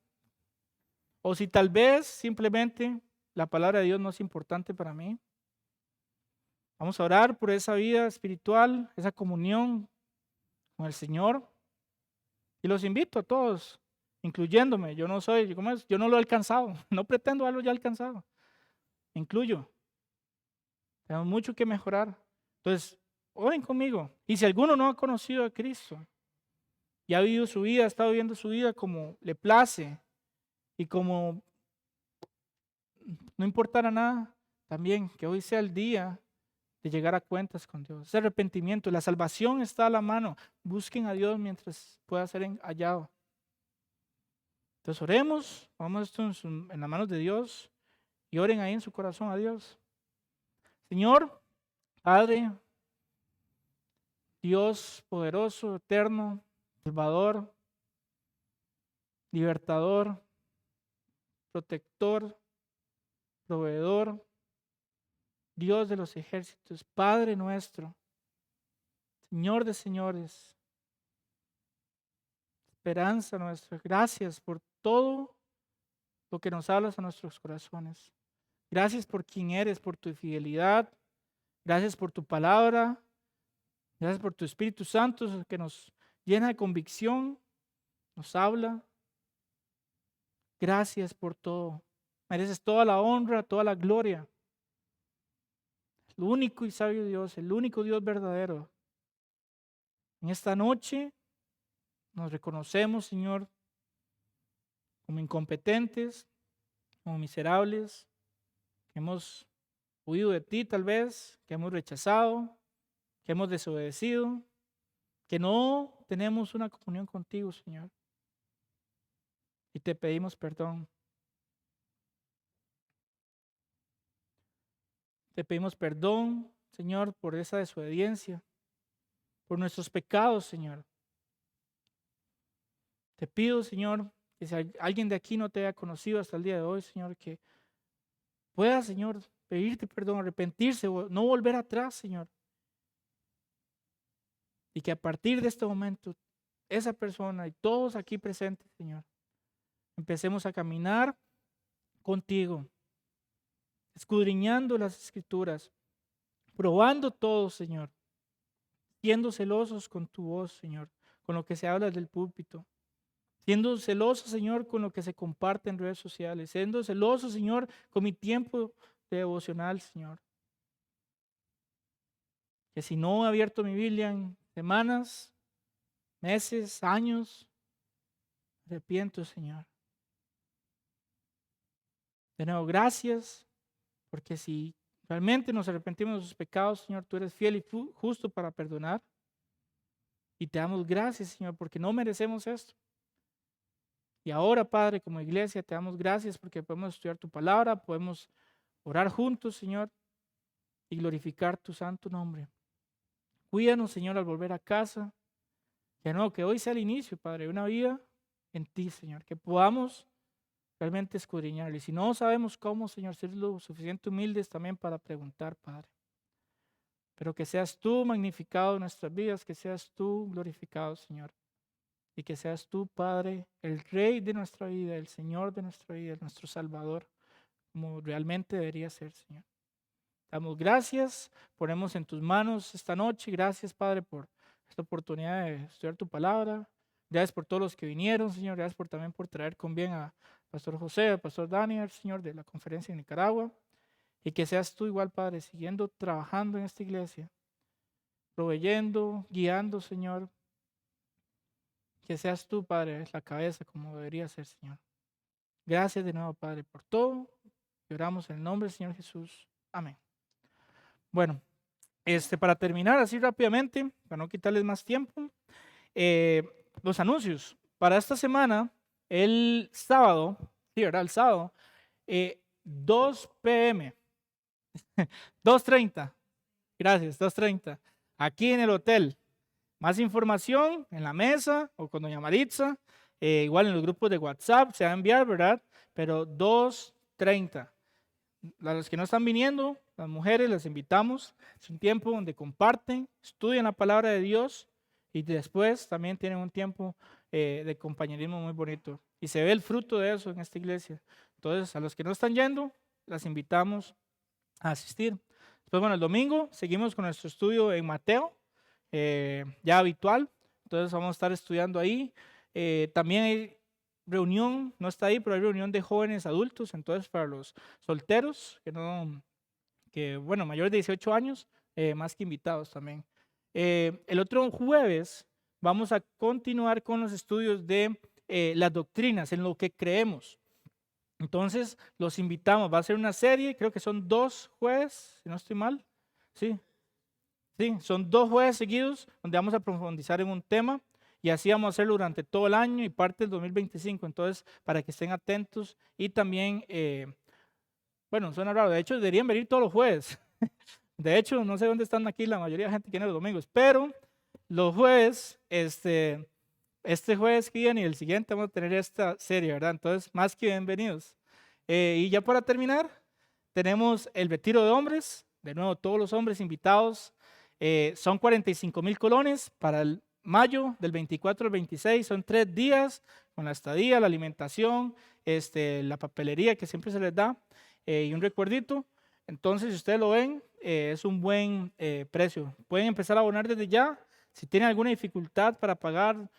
o si tal vez simplemente la palabra de Dios no es importante para mí. Vamos a orar por esa vida espiritual, esa comunión con el Señor. Y los invito a todos, incluyéndome. Yo no soy, ¿cómo es? Yo no lo he alcanzado, no pretendo haberlo ya alcanzado. Me incluyo. Tenemos mucho que mejorar. Entonces, oren conmigo. Y si alguno no ha conocido a Cristo y ha vivido su vida, ha estado viviendo su vida como le place y como no importara nada, también que hoy sea el día de llegar a cuentas con Dios. Ese arrepentimiento, la salvación está a la mano. Busquen a Dios mientras pueda ser hallado. Entonces oremos, vamos esto en las manos de Dios y oren ahí en su corazón a Dios. Señor, Padre, Dios poderoso, eterno, Salvador, libertador, protector, proveedor, Dios de los ejércitos, Padre nuestro, Señor de señores, esperanza nuestra. Gracias por todo lo que nos hablas a nuestros corazones. Gracias por quien eres, por tu fidelidad. Gracias por tu palabra. Gracias por tu Espíritu Santo que nos llena de convicción, nos habla. Gracias por todo. Mereces toda la honra, toda la gloria. El único y sabio Dios, el único Dios verdadero. En esta noche nos reconocemos, Señor, como incompetentes, como miserables, que hemos huido de ti tal vez, que hemos rechazado, que hemos desobedecido, que no tenemos una comunión contigo, Señor. Y te pedimos perdón. Te pedimos perdón, Señor, por esa desobediencia, por nuestros pecados, Señor. Te pido, Señor, que si alguien de aquí no te haya conocido hasta el día de hoy, Señor, que pueda, Señor, pedirte perdón, arrepentirse, no volver atrás, Señor. Y que a partir de este momento, esa persona y todos aquí presentes, Señor, empecemos a caminar contigo, escudriñando las Escrituras, probando todo, Señor, siendo celosos con tu voz, Señor, con lo que se habla del púlpito. Siendo celoso, Señor, con lo que se comparte en redes sociales. Siendo celoso, Señor, con mi tiempo devocional, Señor. Que si no he abierto mi Biblia en semanas, meses, años, me arrepiento, Señor. De nuevo, gracias, porque si realmente nos arrepentimos de sus pecados, Señor, tú eres fiel y justo para perdonar. Y te damos gracias, Señor, porque no merecemos esto. Y ahora, Padre, como iglesia, te damos gracias porque podemos estudiar tu palabra, podemos orar juntos, Señor, y glorificar tu santo nombre. Cuídanos, Señor, al volver a casa. Que no, que hoy sea el inicio, Padre, de una vida en ti, Señor. Que podamos realmente escudriñar. Y si no sabemos cómo, Señor, ser lo suficiente humildes también para preguntar, Padre. Pero que seas tú magnificado en nuestras vidas, que seas tú glorificado, Señor. Y que seas tú, Padre, el Rey de nuestra vida, el Señor de nuestra vida, nuestro Salvador, como realmente debería ser, Señor. Damos gracias, ponemos en tus manos esta noche. Gracias, Padre, por esta oportunidad de estudiar tu palabra. Gracias por todos los que vinieron, Señor. Gracias también por traer con bien a Pastor José, a Pastor Daniel, Señor, de la conferencia en Nicaragua. Y que seas tú igual, Padre, siguiendo trabajando en esta iglesia, proveyendo, guiando, Señor. Que seas tú, Padre, la cabeza como debería ser, Señor. Gracias de nuevo, Padre, por todo. Y oramos en el nombre del Señor Jesús. Amén. Bueno, para terminar así rápidamente, para no quitarles más tiempo, los anuncios. Para esta semana, el sábado, sí, ¿verdad? El sábado, 2 p.m., 2:30, gracias, 2:30, aquí en el hotel. Más información en la mesa o con doña Maritza, igual en los grupos de WhatsApp se va a enviar, ¿verdad? Pero 2:30. A los que no están viniendo, las mujeres, las invitamos. Es un tiempo donde comparten, estudian la palabra de Dios y después también tienen un tiempo de compañerismo muy bonito. Y se ve el fruto de eso en esta iglesia. Entonces, a los que no están yendo, las invitamos a asistir. Después, bueno, el domingo seguimos con nuestro estudio en Mateo, ya habitual. Entonces, vamos a estar estudiando ahí. También hay reunión, no está ahí, pero hay reunión de jóvenes adultos. Entonces, para los solteros, bueno, mayores de 18 años, más que invitados también. El otro jueves vamos a continuar con los estudios de las doctrinas, en lo que creemos. Entonces, los invitamos. Va a ser una serie, creo que son 2 jueves, si no estoy mal. Sí, sí, son 2 jueves seguidos donde vamos a profundizar en un tema y así vamos a hacerlo durante todo el año y parte del 2025. Entonces, para que estén atentos y también, bueno, suena raro, de hecho deberían venir todos los jueves. De hecho, no sé dónde están aquí la mayoría de gente que viene los domingos, pero los jueves, este jueves que viene y el siguiente vamos a tener esta serie, ¿verdad? Entonces, más que bienvenidos. Y ya para terminar, tenemos el retiro de hombres, de nuevo todos los hombres invitados. Son 45,000 colones para el mayo del 24 al 26, son 3 días con la estadía, la alimentación, la papelería que siempre se les da y un recuerdito. Entonces, si ustedes lo ven, es un buen precio. Pueden empezar a abonar desde ya. Si tienen alguna dificultad para pagar,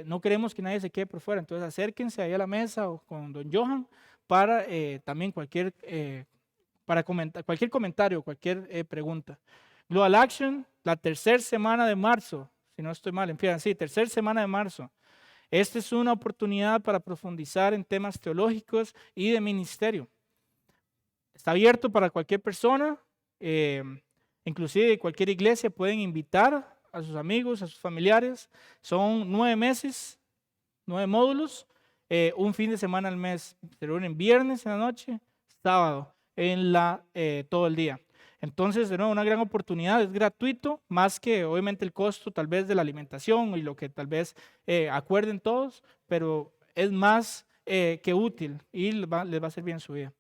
no queremos que nadie se quede por fuera. Entonces, acérquense ahí a la mesa o con don Johan para también para comentar, cualquier comentario, cualquier pregunta. Global Action, la tercera semana de marzo, si no estoy mal, empiezan, sí, tercera semana de marzo. Esta es una oportunidad para profundizar en temas teológicos y de ministerio. Está abierto para cualquier persona, inclusive cualquier iglesia pueden invitar a sus amigos, a sus familiares. Son 9 meses, 9 módulos, un fin de semana al mes. Se reúnen viernes en la noche, sábado todo el día. Entonces, de nuevo, una gran oportunidad, es gratuito, más que obviamente el costo tal vez de la alimentación y lo que tal vez acuerden todos, pero es más que útil y les va a hacer bien su vida.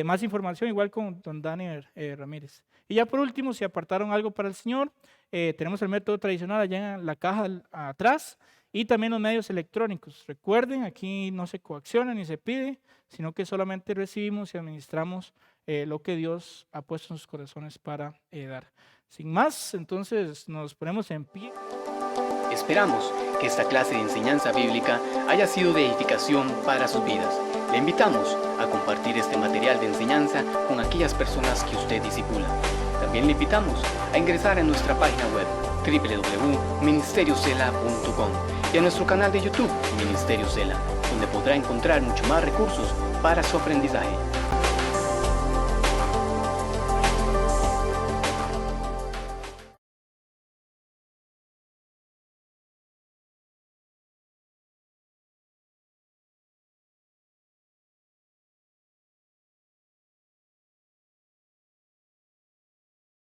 Más información igual con don Daniel Ramírez. Y ya por último, si apartaron algo para el Señor, tenemos el método tradicional allá en la caja atrás y también los medios electrónicos. Recuerden, aquí no se coacciona ni se pide, sino que solamente recibimos y administramos lo que Dios ha puesto en sus corazones para dar. Sin más, entonces nos ponemos en pie. Esperamos que esta clase de enseñanza bíblica haya sido de edificación para sus vidas. Le invitamos a compartir este material de enseñanza con aquellas personas que usted discipula. También le invitamos a ingresar a nuestra página web www.ministeriocela.com y a nuestro canal de YouTube Ministerio Cela, donde podrá encontrar mucho más recursos para su aprendizaje.